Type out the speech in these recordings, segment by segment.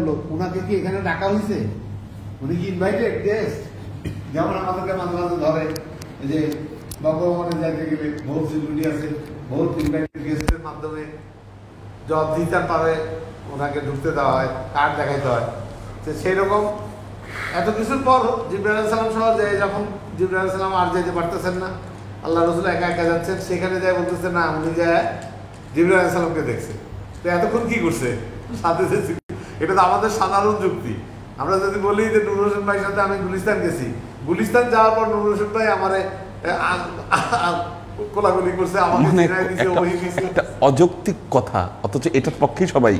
লোক উনাকে কি এখানে ডাকা হয়েছে? উনি কি ইনভাইটেড গেস্ট? যেমন আমাদেরকে মাঝে মাঝে ধরে যে ভগবানের যাইতে গেলে বহু সিকিউরিটি আছে, বহুত ইনভাইটেড গেস্টের মাধ্যমে দিতে পারে ওনাকে ঢুকতে দেওয়া হয়, কার্ড দেখাইতে হয়। তো সেই রকম এত কিছুর পর জিবরাইল আলাইহিস সালাম সহ যায়, যখন জিবরাইল আলাইহিস সালাম আর যেতে পারতেছেন না, আল্লাহ রাসূল একা একা যাচ্ছেন, সেখানে যায় বলতেছে না উনি যায় জিবরাইল আলাইহিস সালামকে দেখছে। তো এতক্ষণ কি করছে? সাথে এটা তো আমাদের সাধারণ যুক্তি। আমরা যদি বলি যে নুরুল হোসেন ভাইয়ের সাথে আমি গুলিস্তান গেছি, গুলিস্তান যাওয়ার পর নুরুল হোসেন ভাই আমারে কোলাগুলি করছে, আমাকে চিনাই দিয়েছে, ওই দিয়েছে। একটা অযৌক্তিক কথা, অথচ এটার পক্ষে সবাই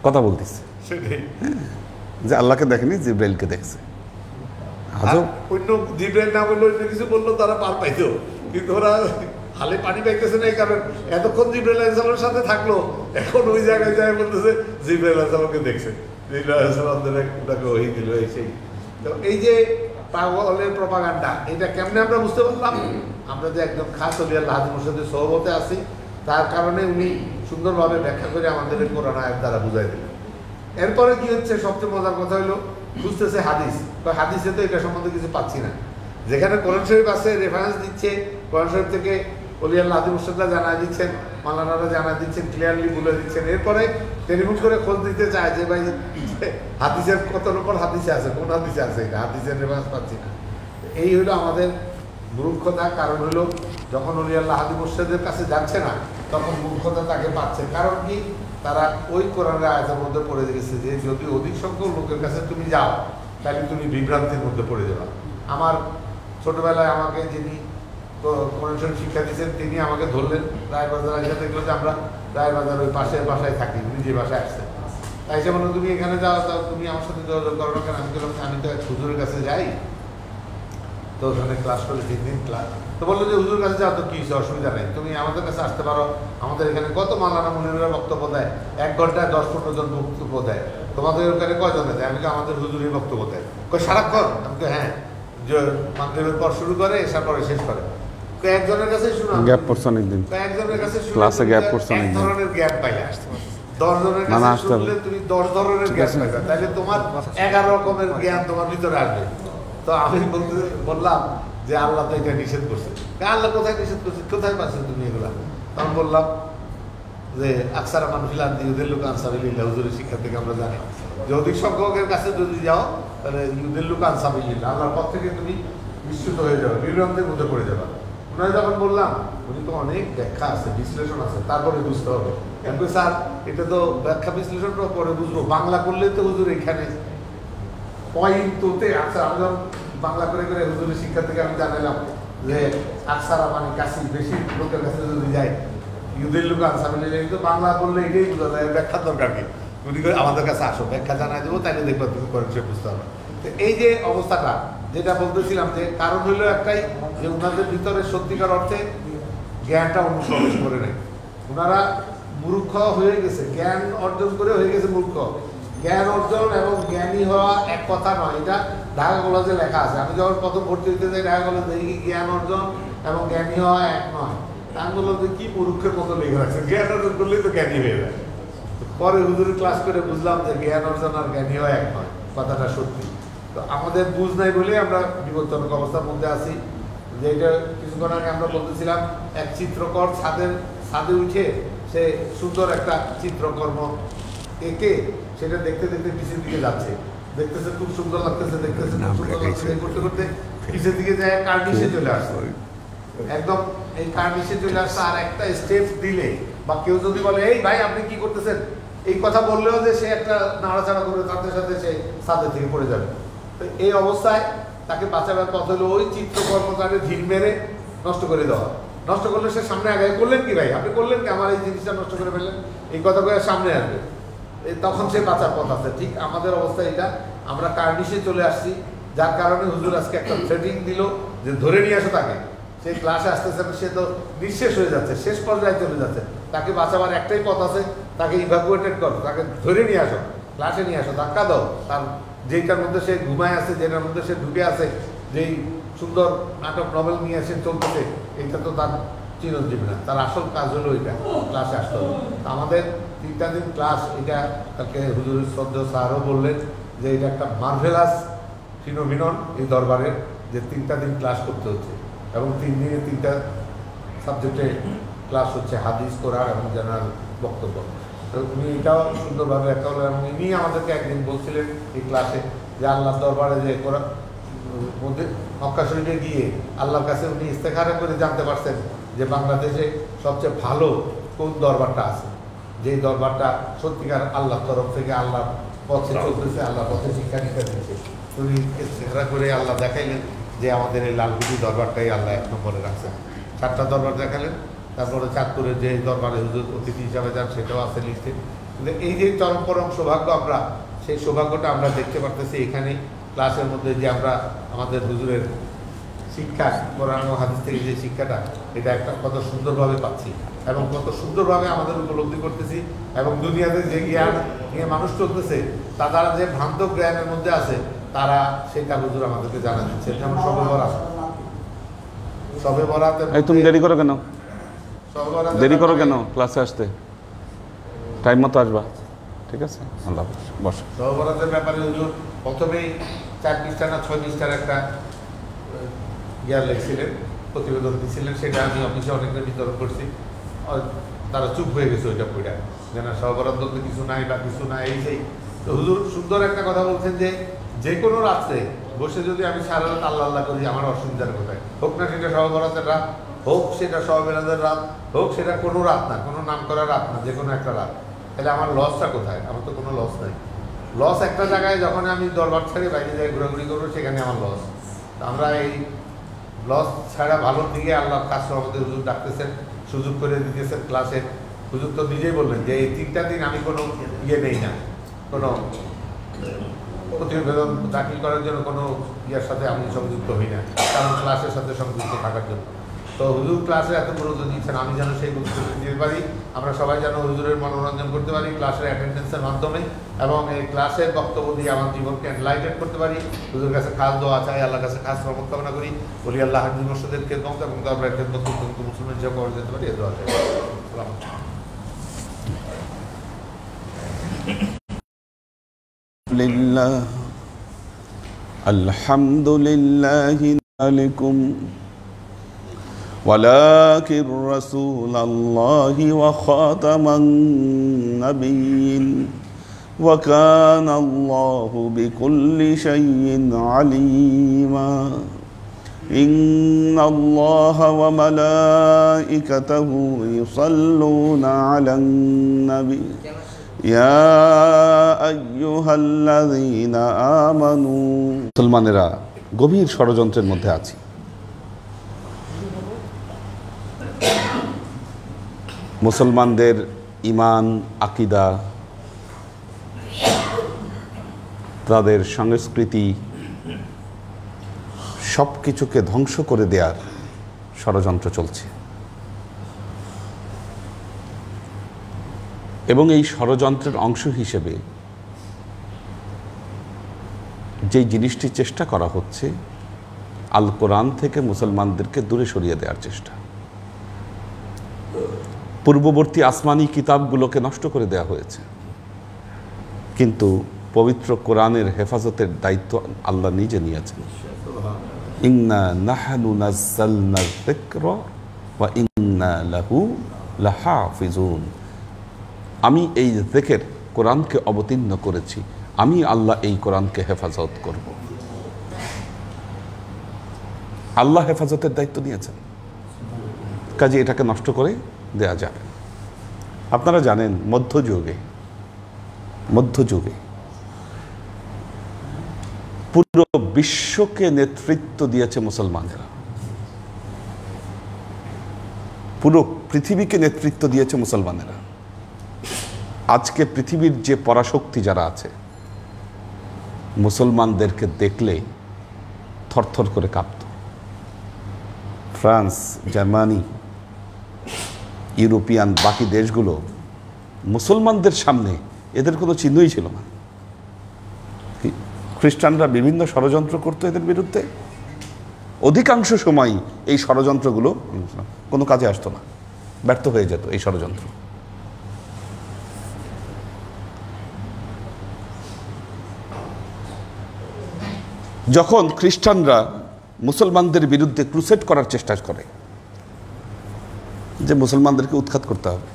কথা বলতেছে। সেটাই যে আল্লাহকে দেখেনি, জিবরাইলকে দেখছে। অন্য জিবরাইল না বললো, অন্য কিছু বললো তারা পার পাইতো, কিন্তু ওরা হালে পানি পাইতেছে না। এই কারণ এতক্ষণ জিবরাইল আলাইহিস সালামের সাথে থাকলো, এখন ওই জায়গায় যায় বলতেছে জিবরাইল আলাইহিস সালামকে দেখছে। জিবরাইল আলাইহিস সালাম ওটাকে ওহী দিল। এই যে পাগলের প্রপাগান্ডা, এটা কেমনে আমরা বুঝতে পারলাম? আমরা যে একদম খাস ওলি আল্লাহ হাজি মুর্শিদের সোহবতে আছি, তার কারণে উনি সুন্দরভাবে ব্যাখ্যা করে আমাদের কোরআন আয়াত দ্বারা বুঝাই দিলেন। এরপরে কি হচ্ছে, সবচেয়ে মজার কথা হলো বুঝতেছে হাদিস। হাদিসে তো এটা সম্বন্ধে কিছু পাচ্ছি না। যেখানে কোরআন শরীফ আছে, রেফারেন্স দিচ্ছে, কোরআন শরীফ থেকে ওলি আল্লাহ হাজি মুর্শিদরা জানা দিচ্ছেন, মাওলানারা জানা দিচ্ছেন, ক্লিয়ারলি বলে দিচ্ছেন। এরপরে টেলিফোন করে খোঁজ দিতে চায় যে ভাই হাদিসের কত রকম হাদিসে আছে, কোন হাদিসে আছে, এটা হাদিসের রেফারেন্স পাচ্ছি না। এই হলো আমাদের মূর্খতা। কারণ হলো যখন ওলি আল্লাহ হাজি মুর্শিদের কাছে যাচ্ছে না, তখন মূর্খতা তাকে পাচ্ছে। কারণ কি? তারা ওই কোরআনের আয়াতের মধ্যে পড়ে গেছে যে যদি অধিক সংখ্যক লোকের কাছে তুমি যাও, তাহলে তুমি বিভ্রান্তির মধ্যে পড়ে যাবা। আমার ছোটবেলায় আমাকে যিনি কোরআন শরীফ শিক্ষা দিয়েছেন, তিনি আমাকে ধরলেন রায়বাজার, এসে দেখলো যে আমরা রায়বাজার ওই পাশের বাসায় থাকি, উনি যে বাসায় আসছেন। তাই সে বললো তুমি এখানে যাও, তাও তুমি আমার সাথে যোগাযোগ করো না কেন? আমি বললাম আমি তো এক হুজুরের কাছে যাই, তো ওখানে ক্লাস করে 3 দিন ক্লাস। তো বললো যে হুজুর কাছে যাও তো কি অসুবিধা নেই, তুমি আমাদের কাছে আসতে পারো। আমাদের এখানে কত মাওলানা মুনিরা বক্তব্য দেয়, 1 ঘন্টায় 10-15 জন বক্তব্য দেয়। তোমাদের ওখানে কয়জনে দেয়? আমি তো আমাদের হুজুরই বক্তব্য দেয়। সারাক্ষণ? আমি তো হ্যাঁ, যে মাগরিবের পর শুরু করে, এসার পরে শেষ করে। একজনের কাছে শুনো, গ্যাপ পড়ছে অনেকদিন, একজনের কাছে ক্লাসে গ্যাপ পড়ছে অনেক ধরনের জ্ঞান পাইলে আসতে 10 জনের কাছে শুনলে তুমি 10 ধরনের জ্ঞান পাইবে, তাহলে তোমার 11 রকমের জ্ঞান তোমার ভিতরে আসবে। তো আমি বললাম যে আল্লাহ তো এটা নিষেধ করছে। আল্লাহ কোথায় নিষেধ করছে? কোথায় পাচ্ছ তুমি এগুলা? তখন বললাম যে আকসারা মানুষিলা ইউদের লোক আনসাবিল্লাহ, হুজুরের শিক্ষা থেকে আমরা জানি যে অধিক সংখ্যকের কাছে যদি যাও, তাহলে ইউদের লোক আনসাবিল্লাহ, আল্লাহর পথ থেকে তুমি বিস্মৃত হয়ে যাবে, বিভ্রান্তির মধ্যে পড়ে যাবে। উনি যখন বললাম, উনি তো অনেক ব্যাখ্যা আছে, বিশ্লেষণ আছে, তারপরে বুঝতে হবে। কিন্তু স্যার এটা তো ব্যাখ্যা বিশ্লেষণটা পরে বুঝবো, বাংলা করলে তো হুজুর এখানে পয়েন্টতে আচ্ছা। আমি যখন বাংলা করে করে হুজুরের শিক্ষা থেকে আমি জানালাম যে আকসারা মানে কাছে বেশি লোকের কাছে যদি যাই, ইউদের লোক আনসাবিল্লাহ, কিন্তু বাংলা বললে এটাই বোঝা যায়, ব্যাখ্যার দরকার কি? উনি আমাদের কাছে আসো, ব্যাখ্যা জানাই দেবো, তাইলে দেখবো তুমি করেন, সে বুঝতে হবে। তো এই যে অবস্থাটা যেটা বলতেছিলাম, যে কারণ হইলো একটাই, যে ওনাদের ভিতরে সত্যিকার অর্থে জ্ঞানটা অনুপ্রবেশ করে নেয়। ওনারা মূর্খ হয়ে গেছে, জ্ঞান অর্জন করে হয়ে গেছে মূর্খ। জ্ঞান অর্জন এবং জ্ঞানী হওয়া এক কথা নয়, এটা ঢাকা কলেজে লেখা আছে। আমি যখন প্রথম ভর্তি হইতে যাই ঢাকা কলেজে, দেখি জ্ঞান অর্জন এবং জ্ঞানী হওয়া এক নয়। আমি বললাম যে কি মূর্খের মতো লেখা রাখছে, জ্ঞান অর্জন করলেই তো জ্ঞানী হয়ে যায়। পরে হুজুরের ক্লাস করে বুঝলাম যে জ্ঞান অর্জন আর জ্ঞানী হওয়া এক নয়, কথাটা সত্যি। তো আমাদের বুঝ নাই বলে আমরা বিপজ্জনক অবস্থার মধ্যে আছি। যে এটা কিছুক্ষণ আগে আমরা বলতেছিলাম, এক চিত্রকর ছাদে উঠে সে সুন্দর একটা চিত্রকর্ম এঁকে সেটা দেখতে দেখতে পিছের দিকে যাচ্ছে, দেখতেছে খুব সুন্দর লাগতেছে, দেখতেছে করতে করতে পিছের দিকে যায়, কার্নিশে চলে আসছে। একদম এই কার্নিশে চলে আসছে, আর একটা স্টেপ দিলে বা কেউ যদি বলে এই ভাই আপনি কি করতেছেন, এই কথা বললেও যে সে একটা নাড়াচাড়া করে সাথে সাথে সে ছাদের থেকে পড়ে যাবে। তো এই অবস্থায় তাকে বাঁচাবার পথ হলো ওই চিত্রকর্মকারে ঢিল মেরে নষ্ট করে দেওয়া। নষ্ট করলে সে সামনে আগে করলেন কি ভাই, আপনি করলেন কি, আমার এই জিনিসটা নষ্ট করে ফেললেন, এই কথা করে সামনে আসবে, তখন সে বাঁচার পথ আছে। ঠিক আমাদের অবস্থা এটা, আমরা কার্নিশে চলে আসছি, যার কারণে হুজুর আজকে একটা থ্রেটিং দিল যে ধরে নিয়ে আসো তাকে। সে ক্লাসে আসতেছে, সে তো নিঃশেষ হয়ে যাচ্ছে, শেষ পর্যায়ে চলে যাচ্ছে। তাকে বাঁচাবার একটাই পথ আছে, তাকে ইভাকুয়েটেড করো, তাকে ধরে নিয়ে আসো, ক্লাসে নিয়ে আসো, ধাক্কা দাও। তার যেইটার মধ্যে সে ঘুমায় আছে, যেটার মধ্যে সে ঢুকে আছে, যেই সুন্দর নাটক নভেল নিয়ে এসে চলতেছে, এইটা তো তার চিরঞ্জীবী না। তার আসল কাজ হলো এটা, ক্লাসে আসতে হবে। আমাদের 3টা দিন ক্লাস, এটা কালকে হুজুরের শ্রদ্ধেয় স্যারও বললেন যে এটা একটা মার্ভেলাস ফিনোমিনন এই দরবারের, যে 3টা দিন ক্লাস করতে হচ্ছে এবং 3 দিনে 3টা সাবজেক্টে ক্লাস হচ্ছে, হাদিস, কোরআন এবং জেনারেল বক্তব্য। তো উনি এটাও সুন্দরভাবে একটা হলো, এবং ইনি আমাদেরকে একদিন বলছিলেন এই ক্লাসে যে আল্লাহর দরবারে যে কোরআন মধ্যে মক্কা শরীফে গিয়ে আল্লাহর কাছে উনি ইস্তেখারা করে জানতে পারছেন যে বাংলাদেশে সবচেয়ে ভালো কোন দরবারটা আছে, যেই দরবারটা সত্যিকার আল্লাহর তরফ থেকে আল্লাহর পথে চলতেছে, আল্লাহর পথে শিক্ষা দীক্ষা দিচ্ছে। উনি ইস্তেখারা করে আল্লাহ দেখাইলেন যে আমাদের এই লালকুঠি দরবারটাই আল্লাহ 1 নম্বরে রাখছেন। 4টা দরবার দেখালেন, তারপরে চাঁদপুরের যে দরবারে হুজুর অতিথি হিসাবে যান সেটাও আছে লিস্টে। কিন্তু এই যে চরম পরম সৌভাগ্য, আমরা সেই সৌভাগ্যটা আমরা দেখতে পারতেছি এখানে ক্লাসের মধ্যে, যে আমরা আমাদের হুজুরের শিক্ষা, কোরআন ও হাদিস থেকে যে শিক্ষাটা, এটা একটা কত সুন্দরভাবে পাচ্ছি এবং কত সুন্দরভাবে আমাদের উপলব্ধি করতেছি। এবং দুনিয়াতে যে জ্ঞান নিয়ে মানুষ চলতেছে, তারা যে ভ্রান্ত জ্ঞানের মধ্যে আছে, তারা সেটা হুজুর আমাদেরকে জানা দিচ্ছে। যেমন সবে বরাতে তুমি দেরি করো কেন? দেরি করো কেন ক্লাসে আসতে? টাইম মতো আসবা, ঠিক আছে? আল্লাহ হাফেজ। বস। সবে বরাতের ব্যাপারে হুজুর প্রথমেই 4 পৃষ্ঠা না 6 পৃষ্ঠার একটা ইয়ার লিখছিলেন, প্রতিবেদন দিয়েছিলেন, সেটা আমি অফিসে অনেকটা বিতরণ করছি। তারা চুপ হয়ে গেছে ওইটা পড়া, যে না সবে বরাত বলতে কিছু নাই বা কিছু নাই, এই সেই। তো হুজুর সুন্দর একটা কথা বলছেন যে কোনো রাত্রে বসে যদি আমি সারা রাত আল্লাহ আল্লাহ করি, আমার অসুবিধার কোথায়? হোক না সেটা সবে বরাতের রাত, হোক সেটা সবে বেলাদের রাত, হোক সেটা কোনো রাত না, কোনো নাম করা রাত না, যে কোনো একটা রাত, তাহলে আমার লসটা কোথায়? আমার তো কোনো লস নাই। লস একটা জায়গায় যখন আমি দরবার ছেড়ে বাইরে যাই ঘোরাঘুরি করবো, সেখানে আমার লস। আমরা এই লস ছাড়া ভালোর দিকে আল্লাহর কাছে আমাদের হুজুর ডাকতেছেন, সুযোগ করে দিতেছেন ক্লাসে। হুজুর তো নিজেই বললেন যে এই 3টা দিন আমি কোনো ইয়ে নেই না, কোনো প্রতিবেদন দাখিল করার জন্য কোনো ইয়ার সাথে আমি সংযুক্ত হই না, কারণ ক্লাসের সাথে সংযুক্ত থাকার জন্য। তো হুজুর ক্লাসে এত গুরুত্ব দিচ্ছেন, আমি যেন সেই গুরুত্ব দিতে পারি, আমরা সবাই যেন হুজুরের মনোরঞ্জন করতে পারি ক্লাসের অ্যাটেন্ডেন্সের মাধ্যমে, এবং এই ক্লাসের বক্তব্য দিয়ে আমার জীবনকে এনলাইটেন করতে পারি। হুজুরের কাছে খাস দোয়া চাই, আল্লাহর কাছে খাস রহমত কামনা করি, বলি আল্লাহ হাজির মসজিদের খেদমত এবং আমরা খেদমত করতে মুসলমান হিসাবে করা যেতে পারি, এ দোয়া চাই। লিল্লাহ আলহামদুলিল্লাহ আলাইকুম ওয়ালাকির রাসূলুল্লাহি ওয়া খাতামান নাবিয়্যিন ওয়া কানা আল্লাহু বিকুল্লি শাইইন আলীমা ইন্নাল্লাহা ওয়া মালাইকাতাহু ইউসাল্লুনা আলান নাবী ইয়া আইয়ুহাল্লাযীনা আমানু। মুসলমানেরা গভীর ষড়যন্ত্রের মধ্যে আছি। মুসলমানদের ঈমান, আকীদা, তাদের সংস্কৃতি সব কিছুকে ধ্বংস করে দেওয়ার ষড়যন্ত্র চলছে, এবং এই ষড়যন্ত্রের অংশ হিসেবে যেই জিনিসটি চেষ্টা করা হচ্ছে, আল কোরআন থেকে মুসলমানদেরকে দূরে সরিয়ে দেওয়ার চেষ্টা। পূর্ববর্তী আসমানি কিতাবগুলোকে নষ্ট করে দেওয়া হয়েছে, কিন্তু পবিত্র কোরআনের হেফাজতের দায়িত্ব আল্লাহ নিজে নিয়েছেন। ইন্না নাহনু নাযালনা যিকরা ওয়া ইন্না লাহু লাহাফিজুন। আমি এই যিকির কোরআনকে অবতীর্ণ করেছি, আমি আল্লাহ এই কোরআনকে হেফাজত করব। আল্লাহ হেফাজতের দায়িত্ব নিয়েছেন, কাজে এটাকে নষ্ট করে দেয়া যাবে। আপনারা জানেন মধ্যযুগে পুরো বিশ্বকে নেতৃত্ব দিয়েছে মুসলমানেরা, পুরো পৃথিবীকে নেতৃত্ব দিয়েছে মুসলমানেরা। আজকে পৃথিবীর যে পরাশক্তি যারা আছে, মুসলমানদেরকে দেখলে থরথর করে কাঁপত। ফ্রান্স, জার্মানি, ইউরোপিয়ান বাকি দেশগুলো মুসলমানদের সামনে এদের কোনো চিহ্নই ছিল না। খ্রিস্টানরা বিভিন্ন ষড়যন্ত্র করতো এদের বিরুদ্ধে, অধিকাংশ সময় এই ষড়যন্ত্রগুলো কোনো কাজে আসতো না, ব্যর্থ হয়ে যেত এই ষড়যন্ত্র। যখন খ্রিস্টানরা মুসলমানদের বিরুদ্ধে ক্রুসেড করার চেষ্টা করে যে মুসলমানদেরকে উৎখাত করতে হবে,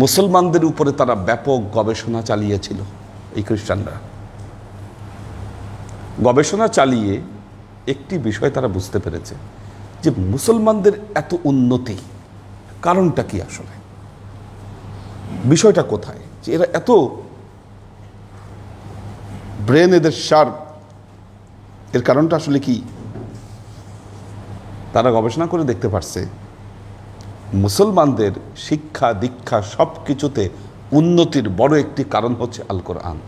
মুসলমানদের উপরে তারা ব্যাপক গবেষণা চালিয়েছিল। এই খ্রিস্টানরা গবেষণা চালিয়ে একটি বিষয় তারা বুঝতে পেরেছে যে মুসলমানদের এত উন্নতি কারণটা কি, আসলে বিষয়টা কোথায়, যে এরা এত ব্রেন এদের শার্প, এর কারণটা আসলে কি? তারা গবেষণা করে দেখতে পারছে মুসলমানদের শিক্ষা দীক্ষা সব কিছুতে উন্নতির বড় একটি কারণ হচ্ছে আল কোরআন।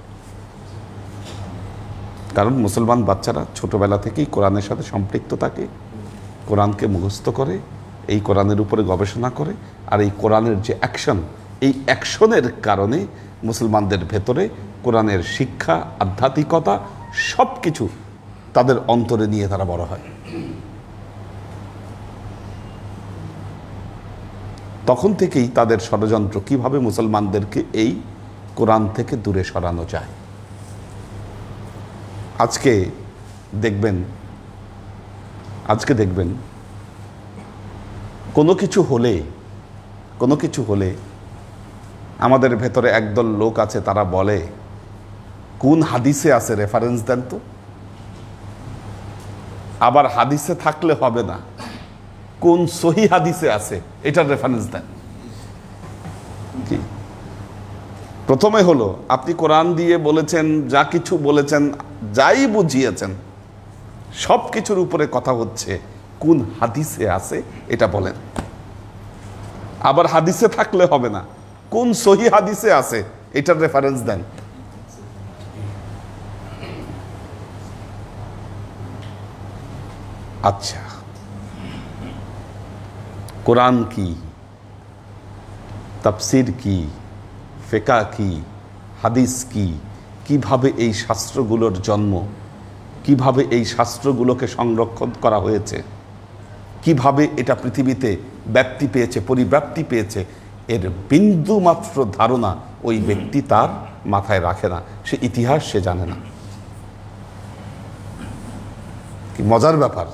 কারণ মুসলমান বাচ্চারা ছোটবেলা থেকেই কোরআনের সাথে সম্পৃক্ত থাকে, কোরআনকে মুখস্থ করে, এই কোরআনের উপরে গবেষণা করে, আর এই কোরআনের যে অ্যাকশন, এই অ্যাকশনের কারণে মুসলমানদের ভেতরে কোরআনের শিক্ষা আধ্যাত্মিকতা সব কিছু তাদের অন্তরে নিয়ে তারা বড় হয়। তখন থেকেই তাদের ষড়যন্ত্র কিভাবে মুসলমানদেরকে এই কোরআন থেকে দূরে সরানো যায়। আজকে দেখবেন কোনো কিছু হলে আমাদের ভেতরে একদল লোক আছে, তারা বলে কোন হাদিসে আছে রেফারেন্স দেন তো। আবার হাদিসে থাকলে হবে না, কোন সহি হাদিসে আছে এটার রেফারেন্স দেন। কি প্রথমে হলো আপনি কোরআন দিয়ে বলেছেন, যা কিছু বলেছেন, যাই বুঝিয়েছেন, সব কিছুর উপরে কথা হচ্ছে কোন হাদিসে আছে এটা বলেন। আবার হাদিসে থাকলে হবে না, কোন সহি হাদিসে আছে এটার রেফারেন্স দেন। আচ্ছা, কোরআন কি, তাফসির কি, ফিকহ কি, হাদিস কি, কিভাবে এই শাস্ত্রগুলোর জন্ম, কিভাবে এই শাস্ত্রগুলোকে সংরক্ষণ করা হয়েছে, কিভাবে এটা পৃথিবীতে ব্যাপ্তি পেয়েছে, পরিব্যাপ্তি পেয়েছে, এর বিন্দু মাত্র ধারণা ওই ব্যক্তি তার মাথায় রাখে না। সে ইতিহাস সে জানে না। কি মজার ব্যাপার,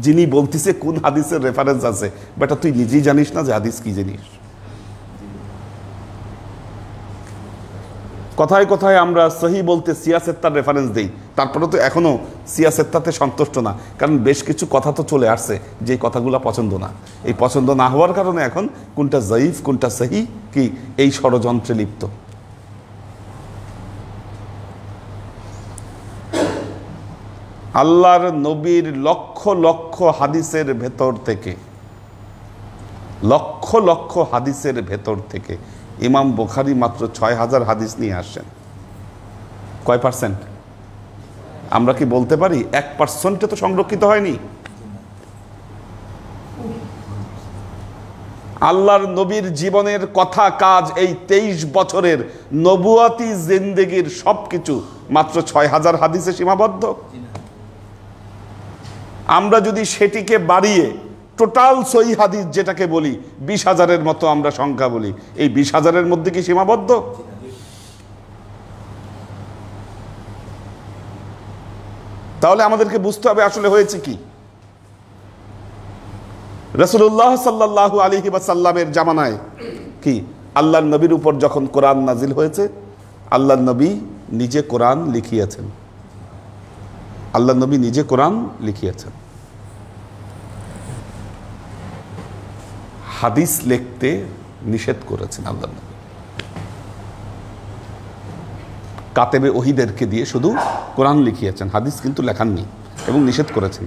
যিনি বলতেছে কোন হাদিসের রেফারেন্স আছে, বেটা তুই নিজেই জানিস না যে হাদিস কি জিনিস। কথায় কথায় আমরা সহি বলতে সিয়াসেত্তার রেফারেন্স দেই, তারপরে তো এখনো সিয়াসেত্তাতে সন্তুষ্ট না, কারণ বেশ কিছু কথা তো চলে আসছে যে কথাগুলো পছন্দ না। এই পছন্দ না হওয়ার কারণে এখন কোনটা জয়ীফ কোনটা সহি কি এই ষড়যন্ত্রে লিপ্ত। আল্লাহর নবীর লক্ষ লক্ষ হাদিসের ভেতর থেকে, লক্ষ লক্ষ হাদিসের ভেতর থেকে ইমাম বুখারী মাত্র ৬,০০০ হাদিস নিয়ে আসছেন। কয় পার্সেন্ট? আমরা কি বলতে পারি 1% তো সংরক্ষিত হয়নি? আল্লাহর নবীর জীবনের কথা কাজ, এই 23 বছরের নবুয়াতি জিন্দেগির সবকিছু মাত্র ৬,০০০ হাদিসে সীমাবদ্ধ। আমরা যদি সেটিকে বাড়িয়ে টোটাল সহি হাদিস যেটাকে বলি 20,000-এর মতো আমরা সংখ্যা বলি, এই 20,000-এর মধ্যে কি সীমাবদ্ধ? তাহলে আমাদেরকে বুঝতে হবে আসলে হয়েছে কি। রাসূলুল্লাহ সাল্লাল্লাহু আলাইহি ওয়াসাল্লামের জামানায় কি আল্লাহর নবীর উপর যখন কোরআন নাজিল হয়েছে, আল্লাহর নবী নিজে কোরআন লিখিয়েছেন। আল্লাহর নবী নিজে কোরআন লিখিয়েছেন। হাদিস লিখতে নিষেধ করেছেন আল্লাহর নবী। কাতেবে ওহীদেরকে দিয়ে শুধু কোরআন লিখিয়েছেন, হাদিস কিন্তু লেখাননি, এবং নিষেধ করেছেন।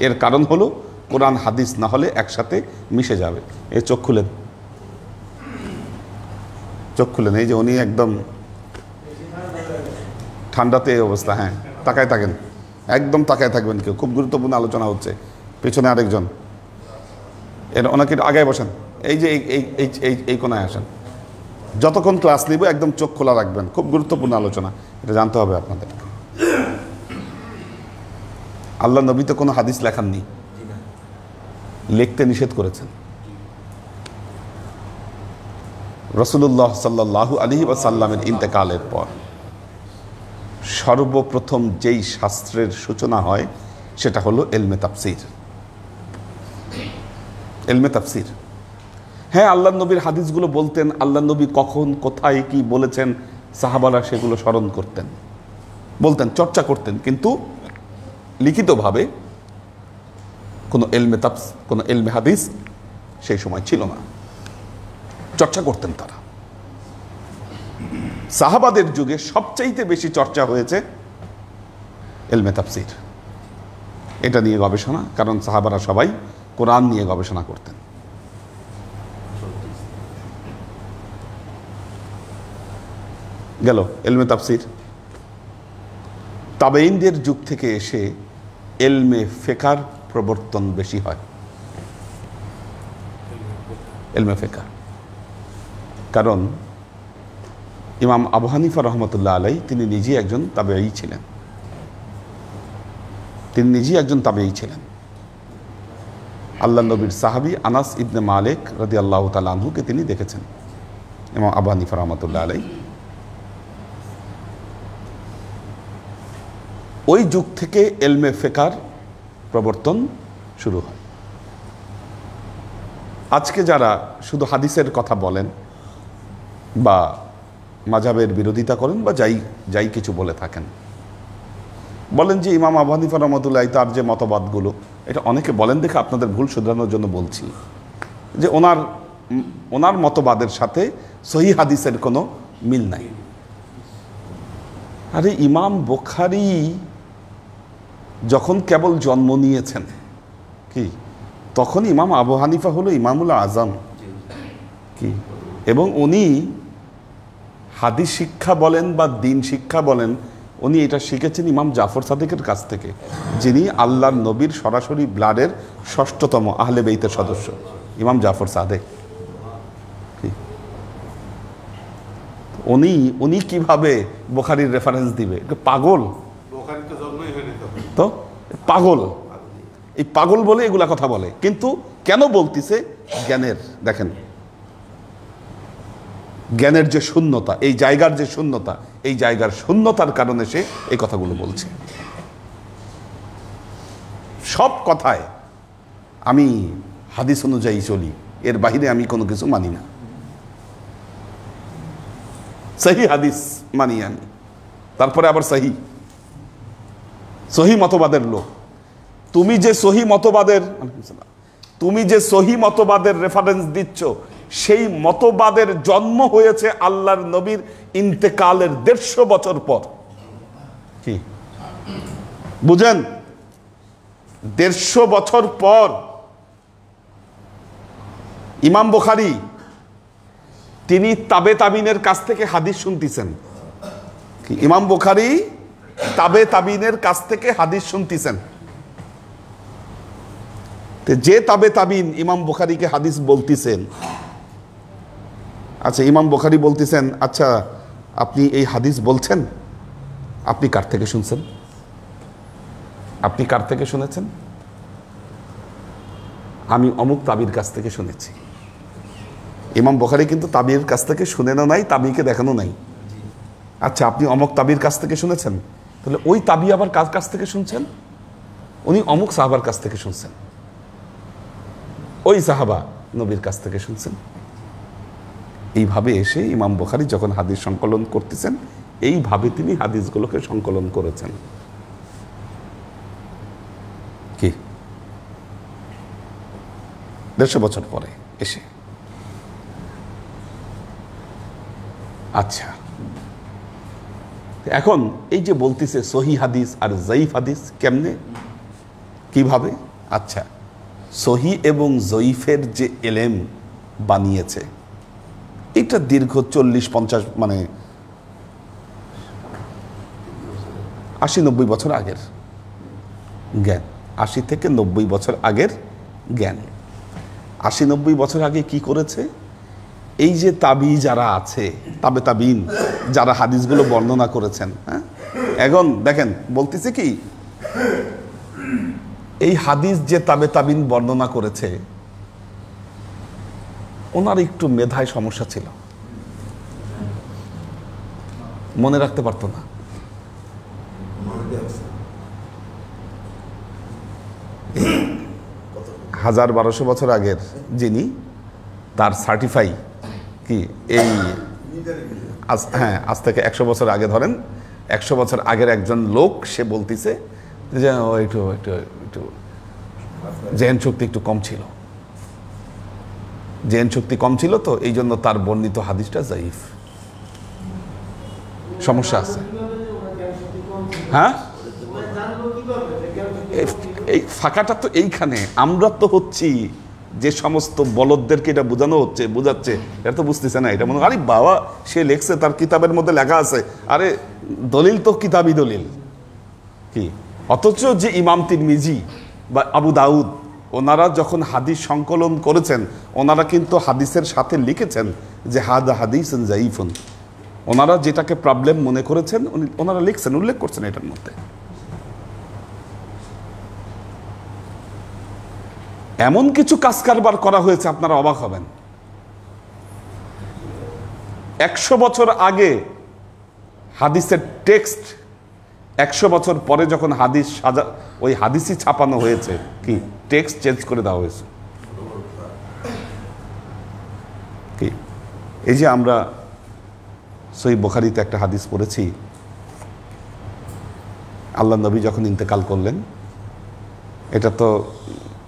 এর কারণ হলো কোরআন হাদিস না হলে একসাথে মিশে যাবে। এই চোখ খুলেন, চোখ খুলেন। এই যে উনি একদম ঠান্ডাতে এই অবস্থা। হ্যাঁ, তাকায় থাকেন, একদম তাকায় থাকবেন। কেউ খুব গুরুত্বপূর্ণ আলোচনা হচ্ছে, পেছনে আরেকজন, এর ওনাকে আগায় বসেন। এই যে এই কোনায় আসেন। যতক্ষণ ক্লাস নিব একদম চোখ খোলা রাখবেন, খুব গুরুত্বপূর্ণ আলোচনা, এটা জানতে হবে আপনাদের। আল্লাহ নবী তো কোনো হাদিস লেখাননি, লিখতে নিষেধ করেছেন। রাসূলুল্লাহ সাল্লাল্লাহু আলাইহি ওয়াসাল্লামের ইন্তেকালের পর সর্বপ্রথম যেই শাস্ত্রের সূচনা হয় সেটা হলো এলমে তাফসির। এলমে তাফসির, হ্যাঁ, আল্লাহ নবীর হাদিসগুলো বলতেন, আল্লাহ নবী কখন কোথায় কি বলেছেন সাহাবারা সেগুলো স্মরণ করতেন, বলতেন, চর্চা করতেন, কিন্তু লিখিতভাবে কোনো এলমে হাদিস সেই সময় ছিল না। চর্চা করতেন তারা। সাহাবাদের যুগে সবচাইতে বেশি চর্চা হয়েছে এলমে তাফসির, এটা নিয়ে গবেষণা, কারণ সাহাবারা সবাই কোরআন নিয়ে গবেষণা করতেন। গেল এলমে তাফসির। তাবেঈনদের যুগ থেকে এসে এলমে ফিকহের প্রবর্তন বেশি হয়। এলমে ফিকহ, কারণ ইমাম আবু হানিফা রহমতুল্লাহ আলাই তিনি নিজেই একজন তাবেঈ ছিলেন। আল্লাহ নবীর সাহাবী আনাস ইবনে মালিক রাদিয়াল্লাহু তাআলা আনহুকে তিনি দেখেছেন, ইমাম আবু হানিফা রহমতুল্লাহ আলাই। ওই যুগ থেকে এলমে ফিকহের প্রবর্তন শুরু হয়। আজকে যারা শুধু হাদিসের কথা বলেন বা মাযহাবের বিরোধিতা করেন বা যাই কিছু বলে থাকেন, বলেন যে ইমাম আবু হানিফা রহমতুল্লাহ তার যে মতবাদগুলো, এটা অনেকে বলেন দেখে আপনাদের ভুল শুধরানোর জন্য বলছি, যে ওনার মতবাদের সাথে সহিহ হাদিসের কোনো মিল নাই। আরে ইমাম বুখারী যখন কেবল জন্ম নিয়েছেন কি, তখন ইমাম আবু হানিফা হলো ইমামুল আজম কি, এবং উনি হাদিস শিক্ষা বলেন বা দিন শিক্ষা বলেন, উনি এটা শিখেছেন ইমাম জাফর সাদিকের কাছ থেকে, যিনি আল্লাহর নবীর সরাসরি ব্লাডের ৬ষ্ঠতম আহলে বেইতের সদস্য, ইমাম জাফর সাদেক। উনি কিভাবে বুখারীর রেফারেন্স দিবে? পাগল তো, পাগল, এই পাগল বলে এগুলা কথা বলে। কিন্তু কেন বলতিছে? জ্ঞানের, দেখেন জ্ঞানের যে শূন্যতা, এই জায়গার যে শূন্যতা, এই জায়গার শূন্যতার কারণে সে এই কথাগুলো বলছে। সব কথায় আমি হাদিস অনুযায়ী চলি, এর বাহিরে আমি কোনো কিছু মানি না। সহি হাদিস মানি আমি, তারপরে আবার সহি মতবাদের লোক। তুমি যে সহি মতবাদের রেফারেন্স দিচ্ছ, সেই মতবাদের জন্ম হয়েছে আল্লাহর নবীর ইন্তেকালের ১৫০ বছর পর। কি বুঝেন? ১৫০ বছর পর ইমাম বুখারী তিনি তাবেঈনের কাছ থেকে হাদিস শুনতেছেন। কি ইমাম বুখারী তাবেঈনের কাছ থেকে হাদিস শুনতেছেন। যে তাবেঈন ইমাম বুখারীকে হাদিস বলতেছেন, আচ্ছা ইমাম বুখারী বলতেছেন, আচ্ছা আপনি এই হাদিস বলছেন, আপনি কার থেকে শুনছেন? আপনি কার থেকে শুনেছেন? আমি অমুক তাবির কাছ থেকে শুনেছি। ইমাম বুখারী কিন্তু তাবির কাছ থেকে শুনেনও নাই, তাবিকে দেখানো নাই। আচ্ছা আপনি অমুক তাবির কাছ থেকে শুনেছেন, তাহলে ওই তাবি আবার কার কাছ থেকে শুনছেন? উনি অমুক সাহাবার কাছ থেকে শুনছেন, ওই সাহাবা নবীর কাছ থেকে শুনছেন। এইভাবে এসে ইমাম বুখারী যখন হাদিস সংকলন করতেছেন, এইভাবে তিনি হাদিসগুলোকে সংকলন করেছেন। কি ১৫০ বছর পরে এসে। আচ্ছা এখন এই যে বলতেছে সহি হাদিস আর জয়ীফ হাদিস কেমনে, কিভাবে? আচ্ছা, সহি এবং জয়ীফের যে এলেম বানিয়েছে, এটা দীর্ঘ ৪০-৫০ মানে ৮০-৯০ বছর আগের জ্ঞান। ৮০ থেকে ৯০ বছর আগের জ্ঞান। ৮০-৯০ বছর আগে কি করেছে? এই যে তাবি যারা আছে, তাবেঈন যারা হাদিসগুলো বর্ণনা করেছেন, হ্যাঁ, এখন দেখেন বলতেছে কি, এই হাদিস যে তাবেঈন বর্ণনা করেছে, ওনার একটু মেধায় সমস্যা ছিল, মনে রাখতে পারতো না। 1200 বছর আগের যিনি, তার সার্টিফাই কি এই হ্যাঁ আজ থেকে 100 বছর আগে ধরেন, 100 বছর আগের একজন লোক সে বলতেছে যে একটু একটু একটু জেন শক্তি একটু কম ছিল, জেন শক্তি কম ছিল, তো এই জন্য তার বর্ণিত হাদিসটা জাইফ। সমস্যা আছে। হ্যাঁ, এই ফাঁকাটা তো এইখানে। আমরা তো হচ্ছি যে সমস্ত বলদদেরকে এটা বোঝানো হচ্ছে, বোঝাচ্ছে, এটা তো বুঝতেছে না। এটা মনে আরে বাবা সে লেখছে, তার কিতাবের মধ্যে লেখা আছে, আরে দলিল তো কিতাবই দলিল কি। অথচ যে ইমাম তিরমিজি বা আবু দাউদ ওনারা যখন হাদিস সংকলন করেছেন, ওনারা কিন্তু হাদিসের সাথে লিখেছেন যে হাদা হাদিসুন জাইফুন। ওনারা যেটাকে প্রবলেম মনে করেছেন ওনারা লিখছেন, উল্লেখ করছেন এটার মধ্যে। এমন কিছু কাজ কারবার করা হয়েছে আপনারা অবাক হবেন। 100 বছর আগে হাদিসের টেক্সট, 100 বছর পরে যখন হাদিস ওই হাদিসই ছাপানো হয়েছে, কি টেক্সট চেঞ্জ করে দেওয়া হয়েছে। কি এই যে আমরা সহিহ বুখারীতে একটা হাদিস পড়েছি, আল্লাহ নবী যখন ইন্তেকাল করলেন, এটা তো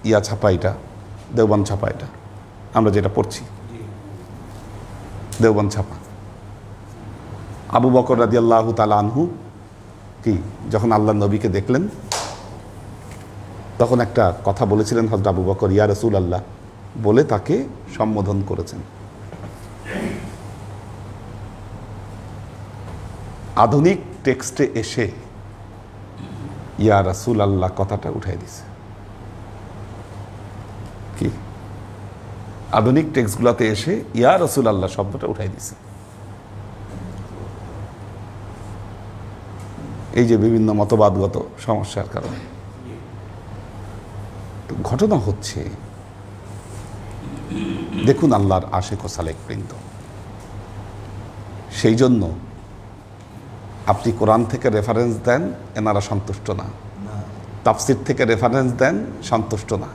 ইয়া ছাপা, এটা দেওবন্দ ছাপা, এটা আমরা যেটা পড়ছি দেওবন্দ ছাপা। আবু বকর রাদিয়াল্লাহু তাআলা আনহু কি যখন আল্লাহ নবীকে দেখলেন, তখন একটা কথা বলেছিলেন হযরত আবু বকর, ইয়া রাসূলুল্লাহ বলে তাকে সম্বোধন করেছেন। আধুনিক টেক্সটে এসে ইয়া রাসূলুল্লাহ কথাটা উঠাই দিছে। কি আধুনিক টেক্সটগুলোতে এসে ইয়া রাসূলুল্লাহ শব্দটা উঠাই দিছে। এই যে বিভিন্ন মতবাদগত সমস্যার কারণে ঘটনা হচ্ছে। দেখুন আল্লাহর আশিক ও সালেক বৃন্দ, সেই জন্য আপনি কোরআন থেকে রেফারেন্স দেন, এনারা সন্তুষ্ট না। তাফসির থেকে রেফারেন্স দেন, সন্তুষ্ট না।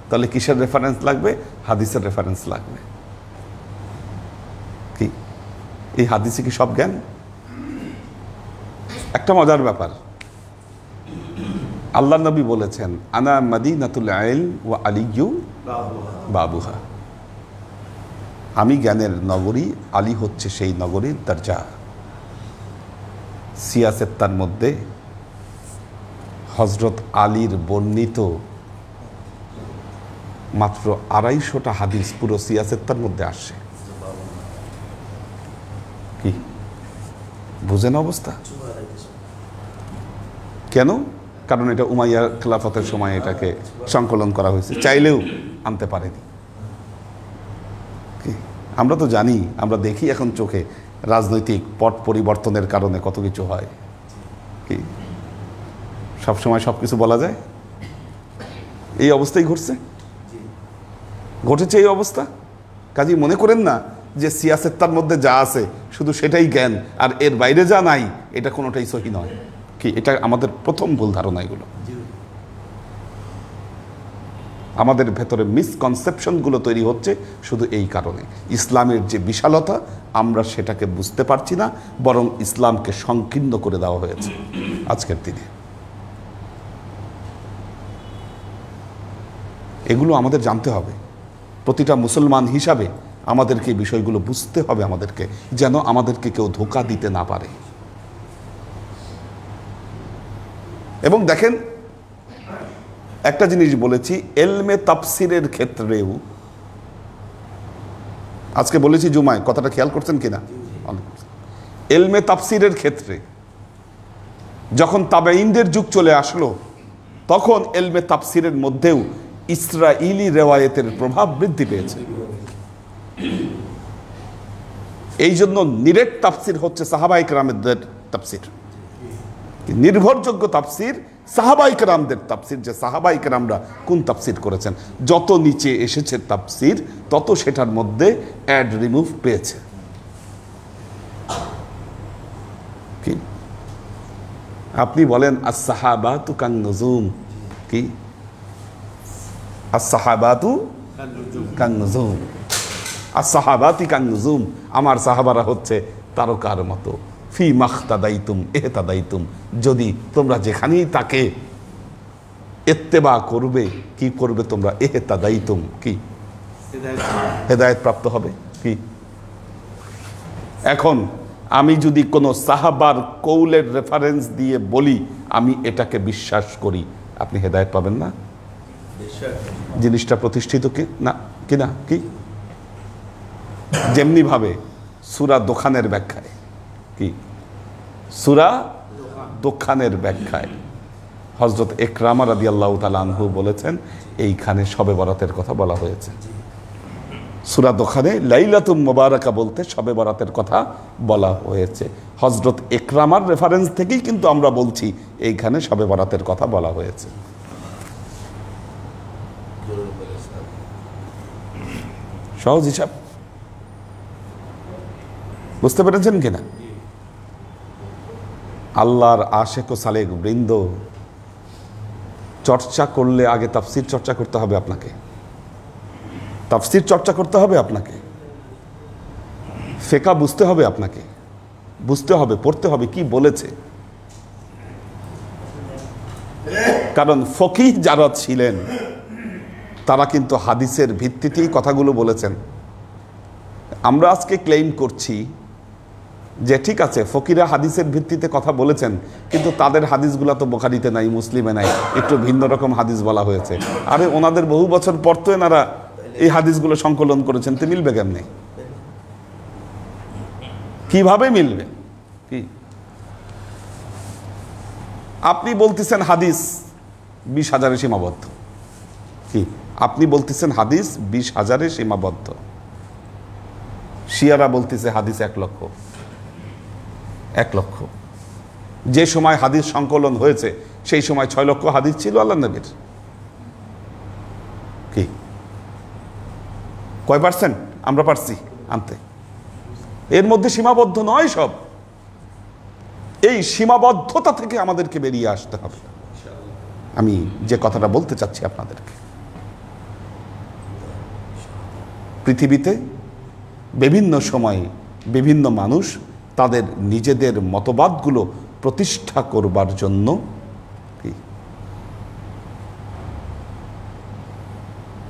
তাহলে কিসের রেফারেন্স লাগবে? হাদিসের রেফারেন্স লাগবে। কি এই হাদিসে কি সব জ্ঞান? একটা মজার ব্যাপার, আল্লাহ নবী বলেছেন আনা মাদিনাতুল ইলম ওয়া আলিয়্যু বাবুহা, আমি জ্ঞানের নগরী, আলী হচ্ছে সেই নগরীর দরজা। সিয়াসেত্তার মধ্যে হযরত আলীর বর্ণিত মাত্র 250টা হাদিস পুরো সিয়াসেত্তার মধ্যে আসছে। কি বুঝেন অবস্থা? কেন? কারণ এটা উমাইয়া খেলাফতের সময় এটাকে সংকলন করা হয়েছে, চাইলেও আনতে পারেনি। কি আমরা তো জানি, আমরা দেখি এখন চোখে রাজনৈতিক পট পরিবর্তনের কারণে কত কিছু হয়। কি সবসময় সব কিছু বলা যায়? এই অবস্থাই ঘটেছে এই অবস্থা। কাজেই মনে করেন না যে সিয়াসেত্তার মধ্যে যা আছে শুধু সেটাই জ্ঞান, আর এর বাইরে যা নাই এটা কোনোটাই সহি নয়। কি এটা আমাদের প্রথম ভুল ধারণা। এগুলো আমাদের ভেতরে মিসকনসেপশনগুলো তৈরি হচ্ছে শুধু এই কারণে। ইসলামের যে বিশালতা আমরা সেটাকে বুঝতে পারছি না, বরং ইসলামকে সংকীর্ণ করে দেওয়া হয়েছে আজকের দিনে। এগুলো আমাদের জানতে হবে। প্রতিটা মুসলমান হিসাবে আমাদেরকে এই বিষয়গুলো বুঝতে হবে আমাদেরকে, যেন আমাদেরকে কেউ ধোঁকা দিতে না পারে। এবং দেখেন একটা জিনিস বলেছি, এলমে তাফসিরের ক্ষেত্রেও আজকে বলেছি জুমায়, কথাটা খেয়াল করছেন কিনা? এলমে তাফসিরের ক্ষেত্রে যখন তাবেঈনদের যুগ চলে আসলো, তখন এলমে তাফসিরের মধ্যেও ইসরাইলি রেওয়ায়েতের প্রভাব বৃদ্ধি পেয়েছে। এই জন্য নিরেট তাফসির হচ্ছে সাহাবায়ে কেরামদের তাফসির। নির্ভরযোগ্য তাফসির সাহাবায়ে কেরামদের তাফসির, যে সাহাবায়ে কেরামরা কোন তাফসির করেছেন। যত নিচে এসেছে তাফসির, তত সেটার মধ্যে অ্যাড রিমুভ পেয়েছে। কি আপনি বলেন as-sahabatu kan-nujum, কি as-sahabatu kan-nujum, as-sahabati kan-nujum, আমার সাহাবারা হচ্ছে তারকার মতো, ফি মাখতাদাইতুম ইহতাদাইতুম, যদি তোমরা যেখানেই তাকে ইত্তেবা করবে, কি করবে তোমরা, ইহতাদাইতুম, কি হেদায়েত প্রাপ্ত হবে। কি এখন আমি যদি কোনো সাহাবার কৌলের রেফারেন্স দিয়ে বলি আমি এটাকে বিশ্বাস করি, আপনি হেদায়েত পাবেন না? জিনিসটা প্রতিষ্ঠিত কি না, কি না, কি যেমনি ভাবে সূরা দোখানের ব্যাখ্যায়, কি সূরা দোখানের ব্যাখ্যায় হযরত ইকরামা রাদিয়াল্লাহু তাআলা আনহু বলেছেন এইখানে শবে বরাতের কথা বলা হয়েছে। সূরা দোখানে লাইলাতুম মুবারাকা বলতে শবে বরাতের কথা বলা হয়েছে। হযরত ইকরামার রেফারেন্স থেকেই কিন্তু আমরা বলছি এইখানে শবে বরাতের কথা বলা হয়েছে। সহজ হিসাব, বুঝতে পেরেছেন কিনা? আল্লাহর আশেক ও সালেক বৃন্দ, চর্চা করলে আগে তাফসীর চর্চা করতে হবে আপনাকে, তাফসীর চর্চা করতে হবে আপনাকে, ফিকহ বুঝতে হবে আপনাকে, বুঝতে হবে, পড়তে হবে কি বলেছে। কারণ ফকিহ যারা ছিলেন তারা কিন্তু হাদিসের ভিত্তিতেই কথাগুলো বলেছেন। আমরা আজকে ক্লেইম করছি যে ঠিক আছে ফকিরা হাদিসের ভিত্তিতে কথা বলেছেন, কিন্তু তাদের হাদিসগুলো তো বুখারীতে নাই, মুসলিমে নাই, একটু ভিন্ন রকম হাদিস বলা হয়েছে। আরে ওনাদের বহু বছর পর তো এনারা এই হাদিসগুলো সংকলন করেছেন, তো মিলবে কেমনে, কিভাবে মিলবে? কি আপনি বলতেছেন হাদিস 20,000-এ সীমাবদ্ধ, কি আপনি বলতেছেন হাদিস 20,000-এ সীমাবদ্ধ, শিয়ারা বলতেছে হাদিস 1 লক্ষ। 1 লক্ষ যে সময় হাদিস সংকলন হয়েছে সেই সময় 6 লক্ষ হাদিস ছিল আল্লাহ নবীর। কি কয় পার্সেন্ট আমরা পারছি আনতে? এর মধ্যে সীমাবদ্ধ নয় সব। এই সীমাবদ্ধতা থেকে আমাদেরকে বেরিয়ে আসতে হবে। আমি যে কথাটা বলতে চাচ্ছি আপনাদেরকে, পৃথিবীতে বিভিন্ন সময়ে বিভিন্ন মানুষ তাদের নিজেদের মতবাদগুলো প্রতিষ্ঠা করবার জন্য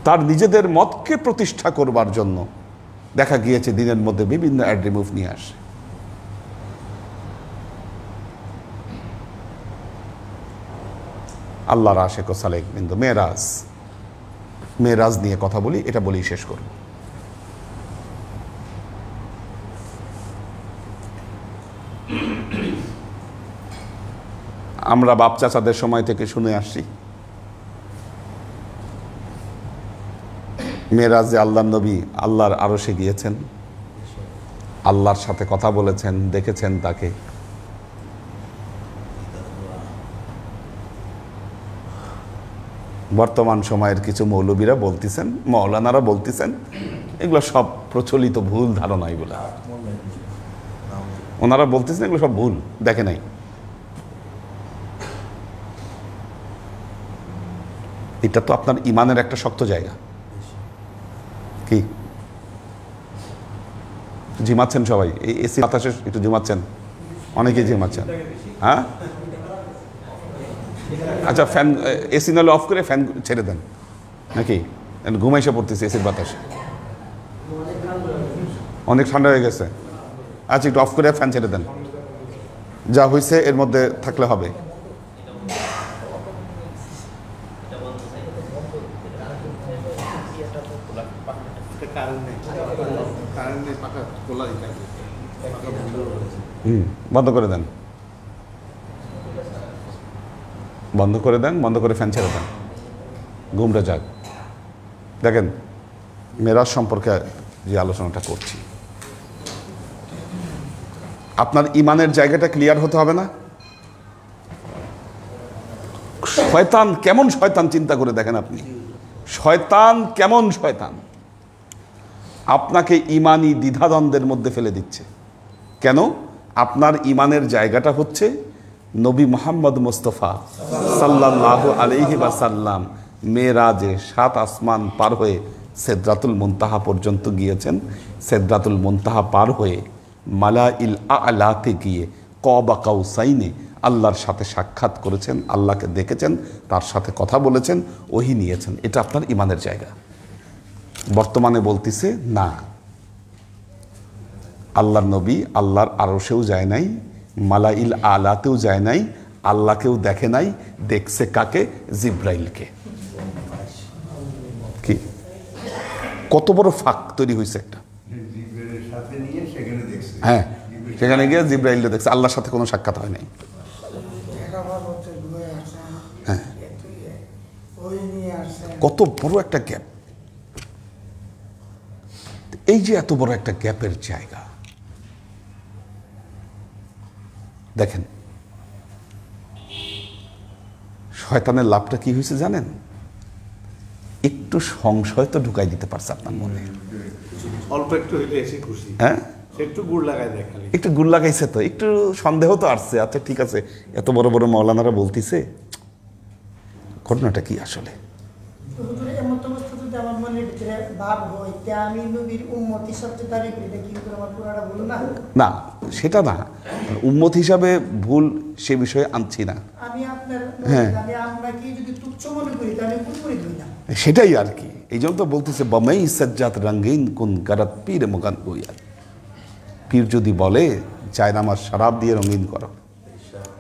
তার নিজেদের মতকে প্রতিষ্ঠা করবার জন্য দেখা গিয়েছে দিনের মধ্যে বিভিন্ন অ্যাড রিমুভ নিয়ে আসে। আল্লাহর আশেক ও সালেক বিন্দু মেরাজ নিয়ে কথা বলি, এটা বলেই শেষ করব। আমরা বাপ চাচাদের সময় থেকে শুনে আসছি মেরাজে আল্লাহর নবী আল্লাহর আরশে গিয়েছেন, আল্লাহর সাথে কথা বলেছেন, দেখেছেন তাকে। বর্তমান সময়ের কিছু মৌলবীরা বলতেছেন, মৌলানারা বলতেছেন এগুলো সব প্রচলিত ভুল ধারণা, এগুলো ওনারা বলতেছেন এগুলো সব ভুল, দেখে নাই। এটা তো আপনার ইমানের একটা শক্ত জায়গা। কি ঝিমাচ্ছেন সবাই? এই এসি বাতাসে একটু ঝিমাচ্ছেন, অনেকেই ঝিমাচ্ছেন। হ্যাঁ আচ্ছা, ফ্যান এসি নাহলে অফ করে ফ্যান ছেড়ে দেন নাকি? ঘুমাইসে পড়তেছে এসির বাতাসে, অনেক ঠান্ডা হয়ে গেছে। আচ্ছা একটু অফ করে ফ্যান ছেড়ে দেন, যা হয়েছে এর মধ্যে থাকলে হবে। বন্ধ করে দেন, বন্ধ করে দেন, বন্ধ করে ফ্যান ছেড়ে দেন, ঘুমটা যাক। দেখেন মেরাজ সম্পর্কে যে আলোচনাটা করছি, আপনার ইমানের জায়গাটা ক্লিয়ার হতে হবে না? শয়তান কেমন শয়তান চিন্তা করে দেখেন আপনি, শয়তান কেমন শয়তান, আপনাকে ইমানি দ্বিধাদ্বন্দ্বের মধ্যে ফেলে দিচ্ছে। কেন? আপনার ইমানের জায়গাটা হচ্ছে নবী মুহাম্মদ মুস্তাফা সাল্লাল্লাহু আলাইহি ওয়াসাল্লাম মেরাজে 7 আসমান পার হয়ে সিদরাতুল মুনতাহা পর্যন্ত গিয়েছেন। সিদরাতুল মুনতাহা পার হয়ে মালাইল আ'লাতে গিয়ে কবা কাউসাইনে আল্লাহর সাথে সাক্ষাৎ করেছেন, আল্লাহকে দেখেছেন, তার সাথে কথা বলেছেন, ওহী নিয়েছেন। এটা আপনার ইমানের জায়গা। বর্তমানে বলতেছে না, আল্লাহর নবী আল্লাহর আরশেও যায় নাই, মালাইল আলাতেও যায় নাই, আল্লাহকেও দেখে নাই। দেখছে কাকে? জিব্রাইলকে। কি কত বড় ফাঁক তৈরি হয়েছে একটা। হ্যাঁ, সেখানে গিয়ে জিব্রাইল দেখছে, আল্লাহর সাথে কোনো সাক্ষাৎ হয় নাই। হ্যাঁ, কত বড় একটা গ্যাপ। এই যে এত বড় একটা গ্যাপের জায়গা, দেখেন শয়তানের লাভটা কি হয়েছে জানেন? একটু সংশয় তো ঢুকাই দিতে পারছে আপনার মনে। অল্প একটু হইলে এসে খুশি। হ্যাঁ, একটু গুড় লাগাই দেখালি, একটু গুড় লাগাইছে, তো একটু সন্দেহ তো আসছে। আচ্ছা ঠিক আছে, এত বড় বড় মাওলানারা বলতিছে, ঘটনাটা কি আসলে? না, সেটা না, উম্মত হিসাবে ভুল সে বিষয়ে আনছি না। হ্যাঁ, সেটাই আর কি। এই জন্য তো বলতেছে বামাই সাজ্জাত রঙ্গিন কুন গারাত পীর মুগান বইয়া। পীর যদি বলে জায়নামাজ শরাব দিয়ে রঙিন করো,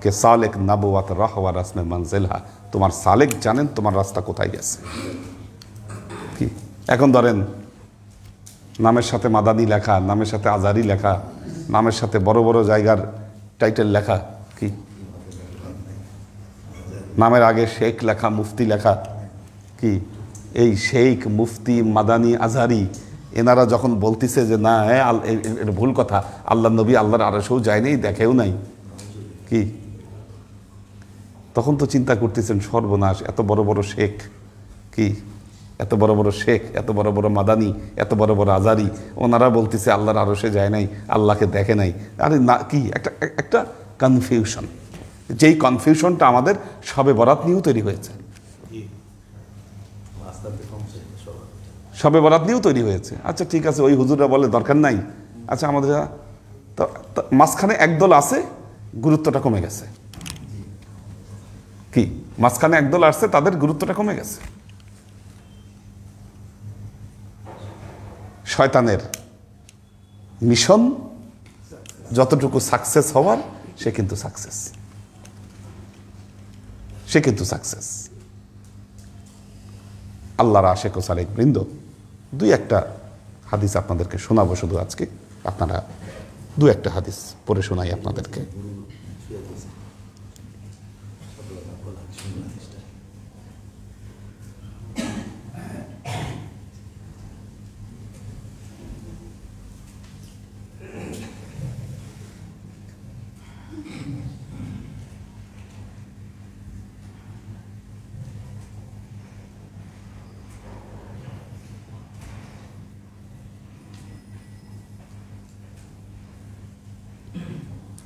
কে সালেক নবুয়াত রাহওয়া রাসমে মনজিলহা, তোমার সালেক জানেন তোমার রাস্তা কোথায় গেছে। কি এখন ধরেন নামের সাথে মাদানি লেখা, নামের সাথে আজারি লেখা, নামের সাথে বড় বড় জায়গার টাইটেল লেখা, কি নামের আগে শেখ লেখা, মুফতি লেখা, কি এই শেখ মুফতি মাদানি আজহারি এনারা যখন বলতেছে যে না এটা ভুল কথা, আল্লাহ নবী আল্লাহর আরশেও যায় নাই, দেখেও নাই, কি তখন তো চিন্তা করতেছেন সর্বনাশ, এত বড় বড় শেখ, কি এত বড় বড় শেখ, এত বড় বড় মাদানি, এত বড় বড় আজারি, ওনারা বলতেছে আল্লাহর আরশে যায় নাই, আল্লাহকে দেখে নাই। আরে না, কি একটা কনফিউশন। যেই কনফিউশনটা আমাদের শবে বরাত নিয়েও তৈরি হয়েছে, শবে বরাত নিয়েও তৈরি হয়েছে। আচ্ছা ঠিক আছে, ওই হুজুররা বলে দরকার নাই। আচ্ছা আমাদের মাঝখানে একদল আছে, গুরুত্বটা কমে গেছে। কি মাঝখানে একদল আসছে, তাদের গুরুত্বটা কমে গেছে। শয়তানের মিশন যতটুকু সাকসেস হওয়ার, সে কিন্তু সাকসেস, সে কিন্তু সাকসেস। আল্লাহর আশেক ও সালেক বৃন্দ, দুই একটা হাদিস আপনাদেরকে শোনাবো শুধু আজকে। আপনারা দু একটা হাদিস পড়ে শোনাই আপনাদেরকে।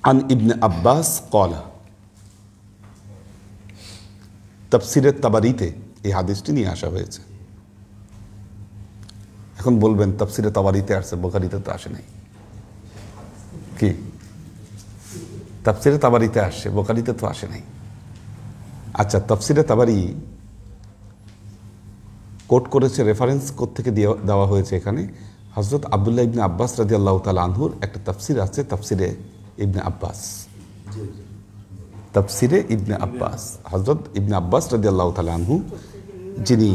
আন ইবনে আব্বাস ক্বালা, তাফসিরে তাবারিতে এই হাদিসটি নিয়ে আসা হয়েছে। এখন বলবেন তাফসিরে তাবারিতে আসছে, বুখারীতে তো আসে নাই। কি তাফসিরে তাবারিতে আসছে, বুখারীতে তো আসে নাই। আচ্ছা, তাফসিরে তাবারি কোট করেছে, রেফারেন্স কোত্থেকে দেওয়া হয়েছে এখানে? হযরত আব্দুল্লাহ ইবনে আব্বাস রাদিয়াল্লাহু তাআলা আনহুর একটা তাফসির আছে, তাফসিরে ইবনে আব্বাস, তাফসিরে ইবনে আব্বাস। হযরত ইবনে আব্বাস রাদিয়াল্লাহু তাআলা আনহু, যিনি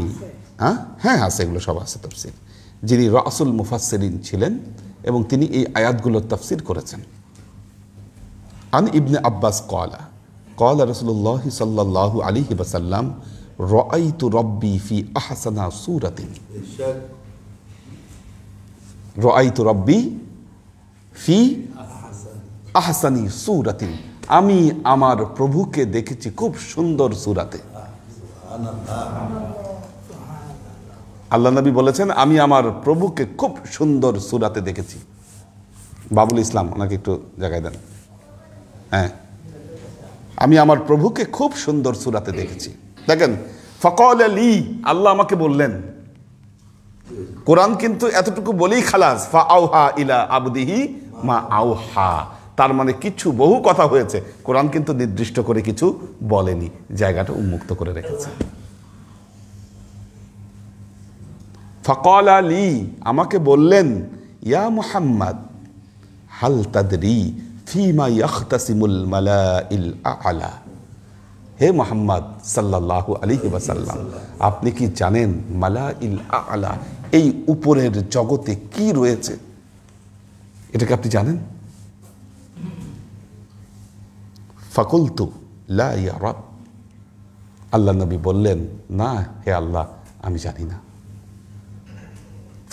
হ্যাঁ আছে, এগুলো সব আছে তাফসির, যিনি রাসুল মুফাসসিরিন ছিলেন এবং তিনি এই আয়াতগুলোর তাফসির করেছেন। আন ইবনে আব্বাস ক্বালা ক্বালা রাসূলুল্লাহ সাল্লাল্লাহু আলাইহি ওয়াসাল্লাম রাআইতু রাব্বি ফি আহসানা সূরাতিন, রাআইতু রাব্বি ফি আহসানি সূরাতিন, আমি আমার প্রভুকে দেখেছি খুব সুন্দর সূরাতে। আল্লাহ নবী বলেছেন আমি আমার প্রভুকে খুব সুন্দর সূরাতে দেখেছি। বাবুল ইসলাম, ওনাকে একটু জায়গায় দেন। হ্যাঁ, আমি আমার প্রভুকে খুব সুন্দর সূরাতে দেখেছি। দেখেন, ফাকাল লি, আল্লাহ আমাকে বললেন। কোরআন কিন্তু এতটুকু বলেই খালাস, ফা আওহা ইলা আবদিহি মা আওহা। তার মানে কিছু বহু কথা হয়েছে, কোরআন কিন্তু নির্দিষ্ট করে কিছু বলেনি, জায়গাটা উন্মুক্ত করে রেখেছে। ফাকাল লি, আমাকে বললেন, ইয়া মুহাম্মদ হাল তাদরি ফিমা ইয়াখতাসিমুল মালাইল আ'লা। হে মুহাম্মদ সাল্লাল্লাহু আলাইহি ওয়াসাল্লাম, আপনি কি জানেন মালাইল আ'লা, এই উপরের জগতে কি রয়েছে? এটাকে আপনি জানেন? ফাকুলতু লা ইয়া রাব, আল্লাহ নবী বললেন, না হে আল্লাহ, আমি জানি না।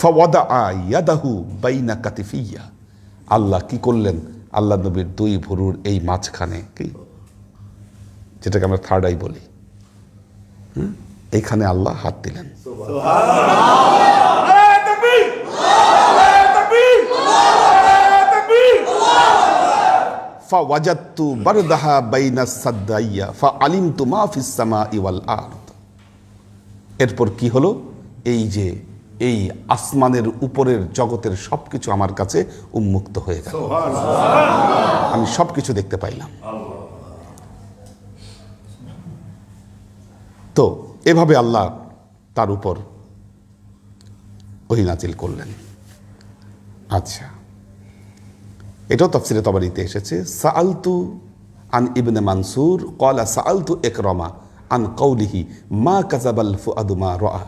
ফাওয়াদাআ ইয়াদাহু বাইনা কাতিফিয়া, আল্লাহ কি করলেন? আল্লাহ নবীর দুই ভুরুর এই মাঝখানে, কি যেটাকে আমরা থার্ড আই বলি, এইখানে আল্লাহ হাত দিলেন। ফাওয়াজাদতু বারদাহা বাইনা সাদদাইয়া ফাআলিমতু মা ফিস সামাই ওয়াল আরদ। এরপর কি হলো? এই যে এই আসমানের উপরের জগতের সবকিছু আমার কাছে উন্মুক্ত হয়ে গেল, আমি সবকিছু দেখতে পাইলাম। তো এভাবে আল্লাহ তার উপর ওহী নাজিল করলেন। আচ্ছা, এটাও তাফসিরে তাবারিতে এসেছে। সাআলতু আন ইবনে মানসুর ক্বালা সাআলতু ইকরামা আন কওলিহি মা কাযাবাল ফুআদু মা রাআ।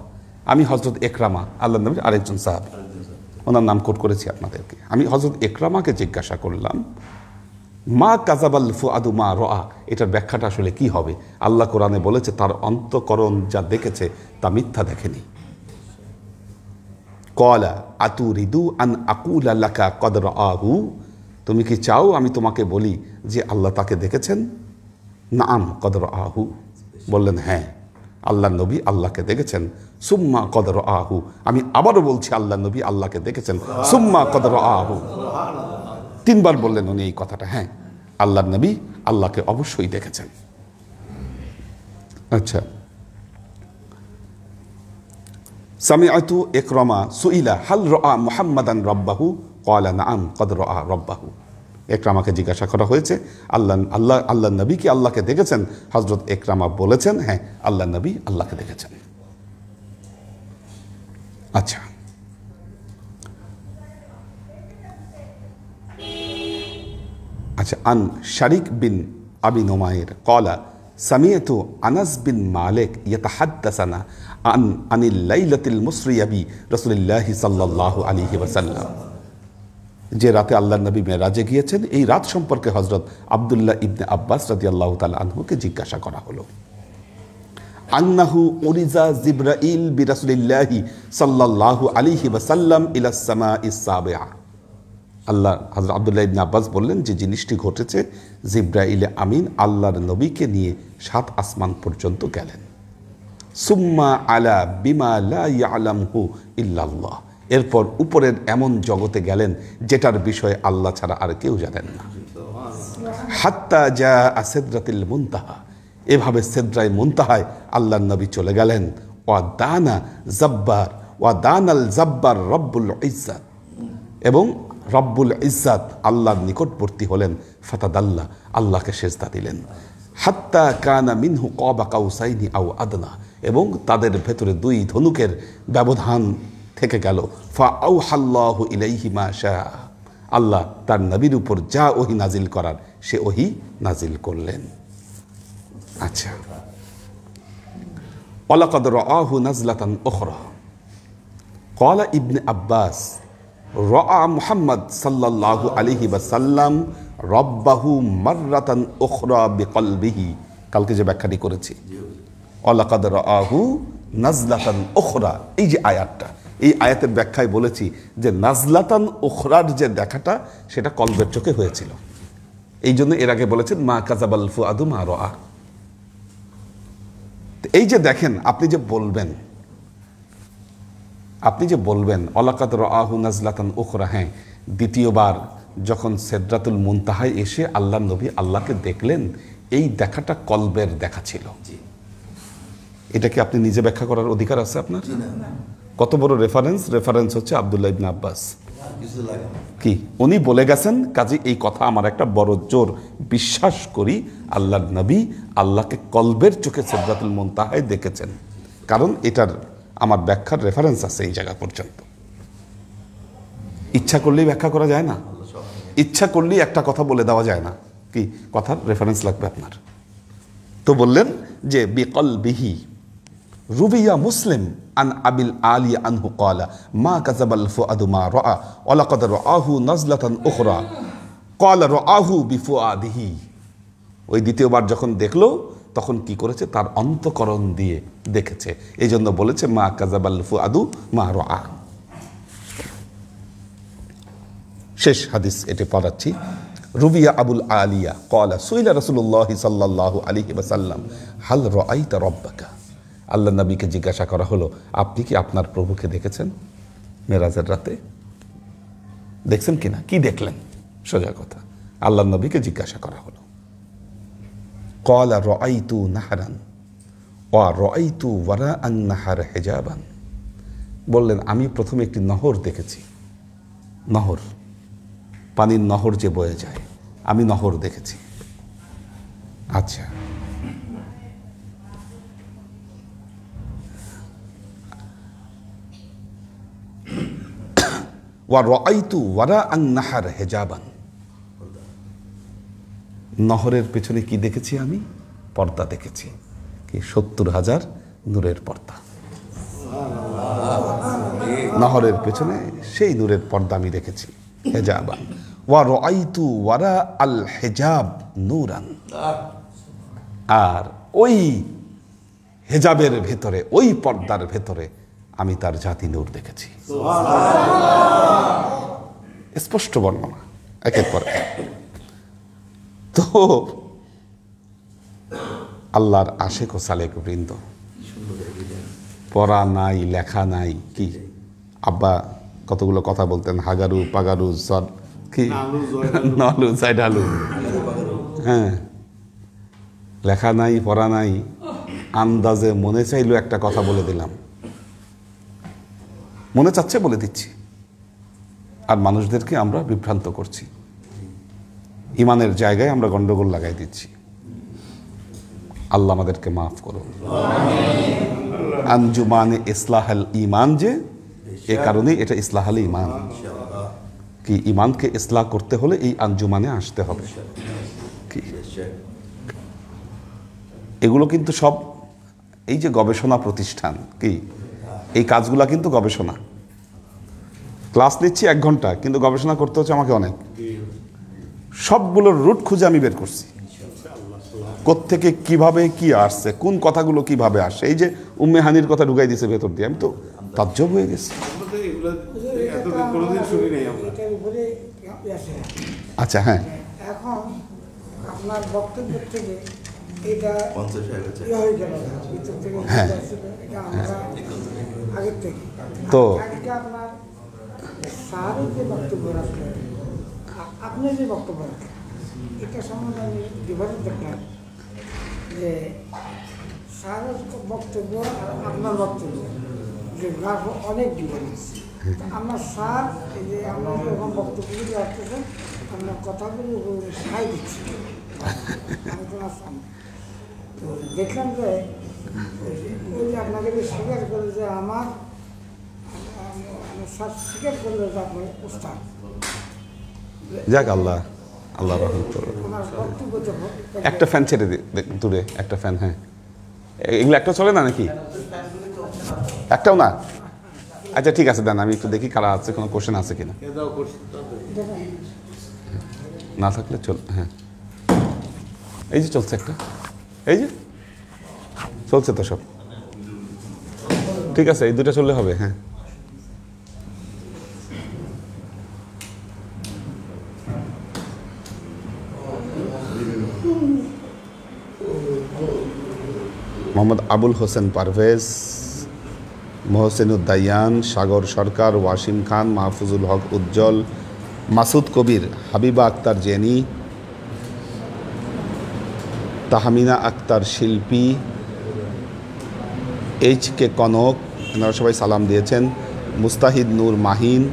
আমি হযরত ইকরামা, আল্লাহর নবীর আরেকজন সাহাবী, ওনার নাম কোট করেছি আপনাদেরকে। আমি হযরত ইকরামাকে জিজ্ঞাসা করলাম, মা কাযাবাল ফুআদু মা রাআ, এটার ব্যাখ্যাটা আসলে কি হবে? আল্লাহ কোরআনে বলেছে তার অন্তঃকরণ যা দেখেছে তা মিথ্যা দেখেনি। ক্বালা আতুরিদু আন আকুলা লাকা ক্বাদ রাআহু, তুমি কি চাও আমি তোমাকে বলি যে আল্লাহ তাকে দেখেছেন? নাআম ক্বাদ রাআহু, বললেন হ্যাঁ, আল্লাহ নবী আল্লাহকে দেখেছেন। সুম্মা ক্বাদ রাআহু, আমি আবারও বলছি আল্লাহ নবী আল্লাহকে দেখেছেন। সুম্মা ক্বাদ রাআহু, তিনবার বললেন উনি এই কথাটা। হ্যাঁ, আল্লাহর নবী আল্লাহকে অবশ্যই দেখেছেন। আচ্ছা, সামিআতু ইকরামা সুইলা হাল রাআ মুহাম্মাদান রাব্বাহু ক্বালা নাআম ক্বাদ রাআ রাব্বাহু। ইকরামাকে জিজ্ঞাসা করা হয়েছে, আল্লাহ নবী কি আল্লাহকে দেখেছেন? হযরত ইকরামা বলেছেন, হ্যাঁ, আল্লাহ নবী আল্লাহকে দেখেছেন। আচ্ছা, আচ্ছা, আন শারিক বিন আবি নুমাইর ক্বালা সামিআতু আনাস বিন মালিক ইয়াতাহাদ্দাসানা আনিল লাইলাতিল মুসরিয়া বি রাসূলিল্লাহি সাল্লাল্লাহু আলাইহি ওয়াসাল্লাম। যে রাতে আল্লাহর নবী মেরাজে গিয়েছেন, এই রাত সম্পর্কে হযরত আব্দুল্লাহ ইবনে আব্বাস রাদিয়াল্লাহু তাআলা আনহুকে জিজ্ঞাসা করা হলো। আন্নাহু উরিজা জিবরাইল বি রাসূলিল্লাহি সাল্লাল্লাহু আলাইহি ওয়াসাল্লাম ইলাস সামাইস সাবিআ। আল্লাহ হযরত আব্দুল্লাহ ইবনে আব্বাস বললেন যে জিনিসটি ঘটেছে, জিবরাইল আমিন আল্লাহর নবীকে নিয়ে 7 আসমান পর্যন্ত গেলেন। সুম্মা আলা বিমা লা ইয়ালামহু ইল্লাল্লাহ, এরপর উপরের এমন জগতে গেলেন যেটার বিষয়ে আল্লাহ ছাড়া আর কেউ জানেন না। হাত্তা জাআ সিদরাতিল মুনতাহা, এভাবে সিদরায়ে মুনতাহায় আল্লাহর নবী চলে গেলেন। ওয়া দানাল জাব্বার রব্বুল ইজ্জাত, এবং রব্বুল ইজ্জাত আল্লাহর নিকটবর্তী হলেন। ফাতাদাল্লা, আল্লাহকে সেজদা দিলেন। হাত্তা কানা মিনহু কাবা কাউসাইনি আও আদনা, এবং তাদের ভেতরে 2 ধনুকের ব্যবধান থেকে গেল। ফা আওহাল্লাহু ইলাইহি মা শাআ, আল্লাহ তার নবীর উপর যা ওহী নাজিল করার সে ওহী নাজিল করলেন। আচ্ছা, ওয়ালাকাদ রাআহু নাজলাতান উখরা ক্বালা ইবনে আব্বাস রাআ মুহাম্মদ সাল্লাল্লাহু আলাইহি ওয়াসাল্লাম রাব্বাহু মাররাতান উখরা বিকলবিহি। কালকে যে ব্যাখ্যাটি করেছি, ওয়ালাকাদ রাআহু নাজলাতান উখরা, এই যে আয়াতটা, এই আয়াতের ব্যাখ্যায় বলেছি যে নাজলাতান উখরার যে দেখাটা সেটা কলবের চোখে হয়েছিল। এই জন্য এর আগে বলেছেন মা কাযাবাল ফুআদু মা রাআ। এই যে দেখেন, আপনি যে বলবেন ওয়ালাকাদ রাআহু নাজলাতান উখরা, হ্যাঁ, দ্বিতীয়বার যখন সিদরাতুল মুনতাহায় এসে আল্লাহর নবী আল্লাহকে দেখলেন, এই দেখাটা কলবের দেখা ছিল। এটা কি আপনি নিজে ব্যাখ্যা করার অধিকার আছে আপনার? কত বড় রেফারেন্স হচ্ছে আব্দুল্লাহ ইবনে আব্বাস। কি উনি বলে গেছেন, কাজে এই কথা আমার একটা বড় জোর বিশ্বাস করি আল্লাহর নবী আল্লাহকে কলবের চোখে সিদরাতুল মুনতাহায় দেখেছেন, কারণ এটার আমার ব্যাখ্যার রেফারেন্স আছে এই জায়গা পর্যন্ত। ইচ্ছা করলেই ব্যাখ্যা করা যায় না, ইচ্ছা করলেই একটা কথা বলে দেওয়া যায় না, কি কথার রেফারেন্স লাগবে আপনার। তো বললেন যে বিকলবিহি রুবিয়া মুসলিম আন আবিল আলী আনহু ক্বালা মা কাযাবাল ফুআদু মা রাআ ওয়া লাকাদ রাআহু নাজলাতান উখরা ক্বালা রাআহু বিফুআদিহি। ওই দ্বিতীয়বার যখন দেখলো তখন কি করেছে, তার অন্তঃকরণ দিয়ে দেখেছে, এই জন্য বলেছে মা কাযাবাল ফুআদু মা রাআ। শেষ হাদিস এটি পড়াচ্ছি। রুবিয়া আবুল আলিয়া ক্বালা সুইলা রাসূলুল্লাহ সাল্লাল্লাহু আলাইহি ওয়াসাল্লাম হাল রাআইতা রাব্বাকা। আল্লাহ নবীকে জিজ্ঞাসা করা হলো, আপনি কি আপনার প্রভুকে দেখেছেন মেরাজের রাতে? দেখছেন কিনা, কি দেখলেন? সোজা কথা, আল্লাহ নবীকে জিজ্ঞাসা করা হলো। ক্বালা রাআইতু নাহরান ওয়া রাআইতু ওয়ারাআন নাহার হিজাবান। বললেন, আমি প্রথমে একটি নহর দেখেছি, নহর, পানির নহর যে বয়ে যায়, আমি নহর দেখেছি। আচ্ছা, ওয়া রাআইতু ওয়ারাআন নাহার হিজাবান। নহরের পেছনে কি দেখেছি আমি? পর্দা দেখেছি, কি 70,000 নূরের পর্দা। নহরের পেছনে সেই নূরের পর্দা আমি দেখেছি, হিজাবান। ওয়া রাআইতু ওয়ারা আল হিজাব নূরান। আর ওই হিজাবের ভেতরে, ওই পর্দার ভেতরে আমি তার জাতি নূর দেখেছি। স্পষ্ট বর্ণনা একের পর এক। তো আল্লাহর আশেক ও সালেক বৃন্দ, পড়া নাই, লেখা নাই, কি আব্বা কতগুলো কথা বলতেন, হাগারু পাগারু সদ, কি নলু সাইডালু, হ্যাঁ, লেখা নাই, পড়া নাই, আন্দাজে মনে চাইলো একটা কথা বলে দিলাম, মনে চাচ্ছে বলে দিচ্ছি, আর মানুষদেরকে আমরা বিভ্রান্ত করছি, ইমানের জায়গায় আমরা গন্ডগোল লাগাই দিচ্ছি। আল্লাহ আমাদেরকে মাফ করুন। আঞ্জুমানে ইসলাহাল ঈমান, যে এ কারণে এটা ইসলাহাল ঈমান, কি ঈমানকে ইসলাহ করতে হলে এই আঞ্জুমানে আসতে হবে। কি এগুলো কিন্তু সব এই যে গবেষণা প্রতিষ্ঠান, কি এই কাজগুলা কিন্তু গবেষণা। ক্লাস নিচ্ছি 1 ঘন্টা, কিন্তু গবেষণা করতে হচ্ছে আমাকে অনেক। সবগুলোর রুট খুঁজে আমি বের করছি, কোত্থেকে কিভাবে কি আসছে, কোন কথাগুলো কিভাবে আসছে। এই যে উম্মে হানির কথা ঢুকাই দিয়েছে ভেতর দিয়ে, আমি তো তাজ্জব হয়ে গেছি। আচ্ছা, হ্যাঁ, এখন আপনার বক্তব্য থেকে এটা হয়ে গেল, হ্যাঁ, আগের থেকে তো আপনার স্যারের যে বক্তব্য রাখলেন, আপনার যে বক্তব্য রাখলেন, এটা সম্বন্ধে আমি ডিফারেন্স দেখলাম যে স্যারের বক্তব্য আর আপনার বক্তব্য যে গ্রাফ অনেক ডিফারেন্স। আমার স্যার এই যে আমরা যখন বক্তব্যগুলি রাখতেছেন, আপনার কথাগুলো সাই দিচ্ছি আলোচনার সামনে। তো দেখলাম যে ওই যে আপনাকে স্বীকার করে যে আমার স্যার স্বীকার করলো যে আপনার উস্তাদ। যাক, আল্লাহ আল্লাহ রহম করুন। একটা ফ্যান ছেড়ে দূরে, একটা ফ্যান, হ্যাঁ, এগুলো একটা চলে না নাকি? একটাও না? আচ্ছা, ঠিক আছে, দেন, আমি একটু দেখি কারা আছে, কোনো কোশ্চেন আছে কিনা। না থাকলে চল, হ্যাঁ, এই যে চলছে একটা, এই যে চলছে তো সব ঠিক আছে, এই দুটো চললে হবে। হ্যাঁ, মোহাম্মদ আবুল হোসেন পারভেজ, মোহসেনুদ্দায়ান, সাগর সরকার, ওয়াসিম খান, মাহফুজুল হক উজ্জ্বল, মাসুদ কবির, হাবিবা আক্তার জেনি, তাহমিনা আক্তার শিল্পী, HK কনক, এনারা সবাই সালাম দিয়েছেন। মুস্তাহিদ নূর মাহিন,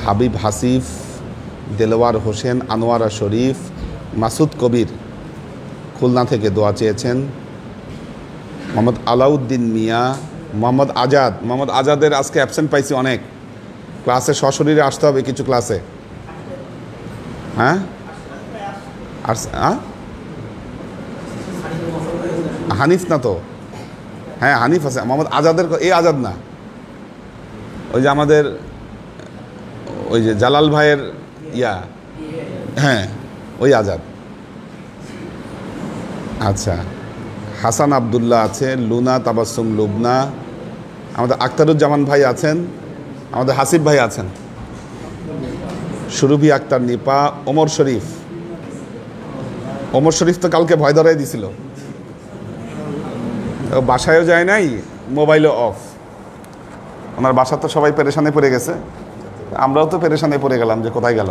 হাবিব হাসিফ, দেলোয়ার হোসেন, আনোয়ারা শরীফ, মাসুদ কবির খুলনা থেকে দোয়া চেয়েছেন। মোহাম্মদ আলাউদ্দিন মিয়া, মোহাম্মদ আজাদ, মোহাম্মদ আজাদের আজকে অ্যাবসেন্ট পাইছি অনেক, ক্লাসে সশরীরে আসতে হবে কিছু ক্লাসে। হ্যাঁ আর হানিফ না তো? হ্যাঁ হানিফ আছে। মোহাম্মদ আজাদের, এই আজাদ না, ওই যে আমাদের ওই যে জালাল ভাইয়ের হ্যাঁ ওই আজাদ। আচ্ছা, হাসান আবদুল্লাহ আছে, লুনা তাবাসসুম লুবনা, আমাদের আখতারুজ্জামান ভাই আছেন, আমাদের হাসিব ভাই আছেন, সুরভি আক্তার নিপা, ওমর শরীফ। ওমর শরীফ তো কালকে ভয় ধরাই দিছিল, বাসায়ও যায় নাই, মোবাইলও অফ। ওনার বাসা তো সবাই পেরেশানে পড়ে গেছে, আমরাও তো পেরেশানে পড়ে গেলাম যে কোথায় গেল।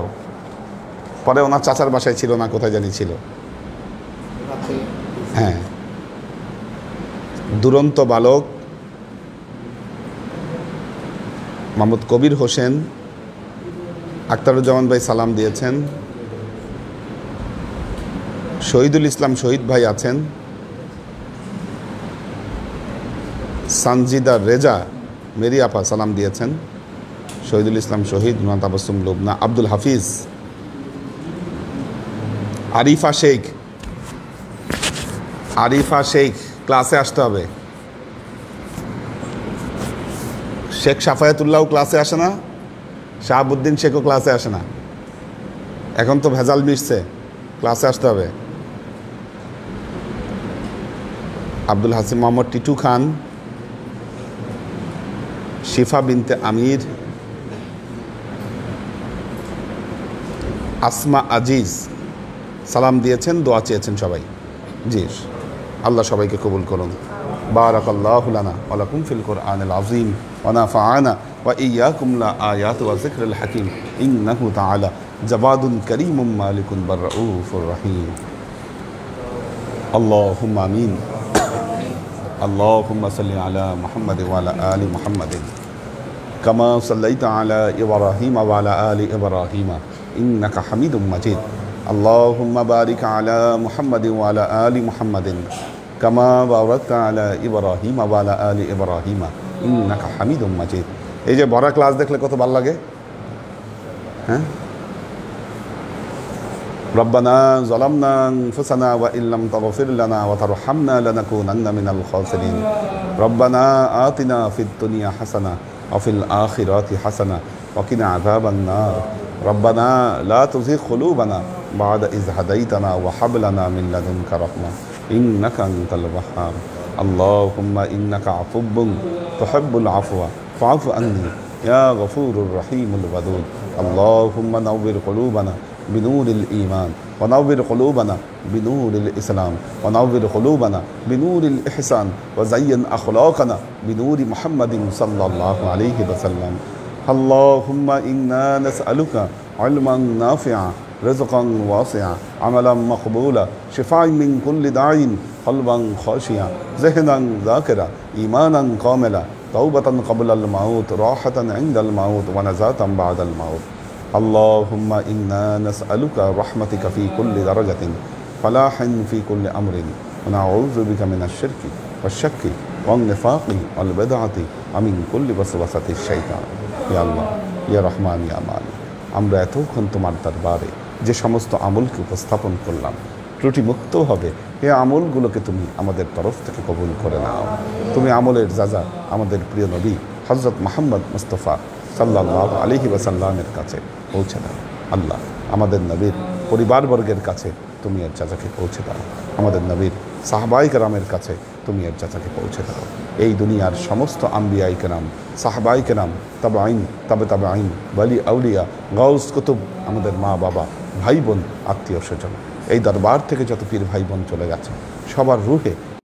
পরে ওনার চাচার বাসায় ছিল না, কোথায় জানি ছিল। হ্যাঁ, দুরন্ত বালক মোহাম্মদ কবির হোসেন, আখতারুজ্জামান ভাই সালাম দিয়েছেন। শহীদুল ইসলাম শহীদ ভাই আছেন। সানজিদা রেজা মেরি আপা সালাম দিয়েছেন। শহীদুল ইসলাম শহীদ, লুনা তাবাসসুম লুবনা, আব্দুল হাফিজ, আরিফা শেখ, আরিফা শেখ ক্লাসে আসতে হবে। শেখ সাফায়াতুল্লাহও ক্লাসে আসে না, শাহাবুদ্দিন শেখও ক্লাসে আসে না, এখন তো ভেজাল মিশছে, ক্লাসে আসতে হবে। আব্দুল হাসিম মোহাম্মদ টিটু খান, শিফা বিনতে আমির, আসমা আজিজ সালাম দিয়েছেন, দোয়া চেয়েছেন সবাই। জি, আল্লাহ সবাইকে কবুল করুন। বারাকাল্লাহু লানা ওয়া লাকুম ফিল কুরআনিল আযীম ওয়া নাফা'ানা ওয়া ইয়্যাকুম লা আয়াতি ওয়া যিকরিল হাকীম ইন্নাহু তাআলা জাওয়াদুন কারীমুম মালিকুন বাররাউফুর রহিম। আল্লাহুম্মা আমিন। আল্লাহুম্মা সাল্লি আলা মুহাম্মাদ ওয়া আলা আলি মুহাম্মাদ কামা সাল্লাইতা আলা ইব্রাহিম ওয়া আলা আলি ইব্রাহিম ইন্নাকা হামিদুম মাজিদ। اللهم بارك على محمد وعلى آل محمد كما باركت على إبراهيم وعلى آل إبراهيم إنك حميد مجيد। এই যে বড় ক্লাস দেখলে কত ভালো লাগে। হ্যাঁ, ربنا ظلمنا أنفسنا وإن لم تغفر لنا وترحمنا لنكونن من الخاسرين ربنا آتنا في الدنيا حسنة وفي الآخرة حسنة وقنا عذاب النار ربنا لا تزغ قلوبنا بعد إذ هديتنا وهب لنا من لدنك رحمة إنك أنت الوهاب اللهم إنك عفو تحب العفو فاعف عني يا غفور الرحيم الودود اللهم نور قلوبنا بنور الإيمان ونور قلوبنا بنور الإسلام ونور قلوبنا بنور الإحسان وزين أخلاقنا بنور محمد صلى الله عليه وسلم اللهم إنا نسألك علما نافعا رزقا واسعا عملا مقبولا شفاء من كل داع قلبا خاشعا ذهنا ذاكرا إيمانا كاملا توبة قبل الموت راحة عند الموت ونجاة بعد الموت اللهم إنا نسألك رحمتك في كل درجة فلاح في كل أمر ونعوذ بك من الشرك والشك والنفاق والبدعة ومن كل وسوسة الشيطان يا الله يا رحمن يا مالك আমরা এতক্ষণ তোমার দরবারে যে সমস্ত আমলকে উপস্থাপন করলাম ত্রুটি মুক্ত হবে, এই আমলগুলোকে তুমি আমাদের তরফ থেকে কবুল করে নাও। তুমি আমলের যাজা আমাদের প্রিয় নবী হযরত মুহাম্মদ মুস্তাফা সাল্লাল্লাহু আলাইহি ওয়াসাল্লামের কাছে পৌঁছে দাও। আল্লাহ, আমাদের নবীর পরিবারবর্গের কাছে তুমি এর যাজাকে পৌঁছে দাও। আমাদের নবীর সাহাবায়ে কেরামের কাছে তুমি এর যাজাকে পৌঁছে দাও। এই দুনিয়ার সমস্ত আম্বিয়ায়ে কেরাম, সাহাবায়ে কেরাম, তাবেঈন, তাবেঈন, ওয়ালি আউলিয়া, গাউস কুতুব, আমাদের মা বাবা, ভাই বোন, আত্মীয় স্বজন, এই দরবার থেকে যত পীর ভাই বোন চলে গেছে সবার রূহে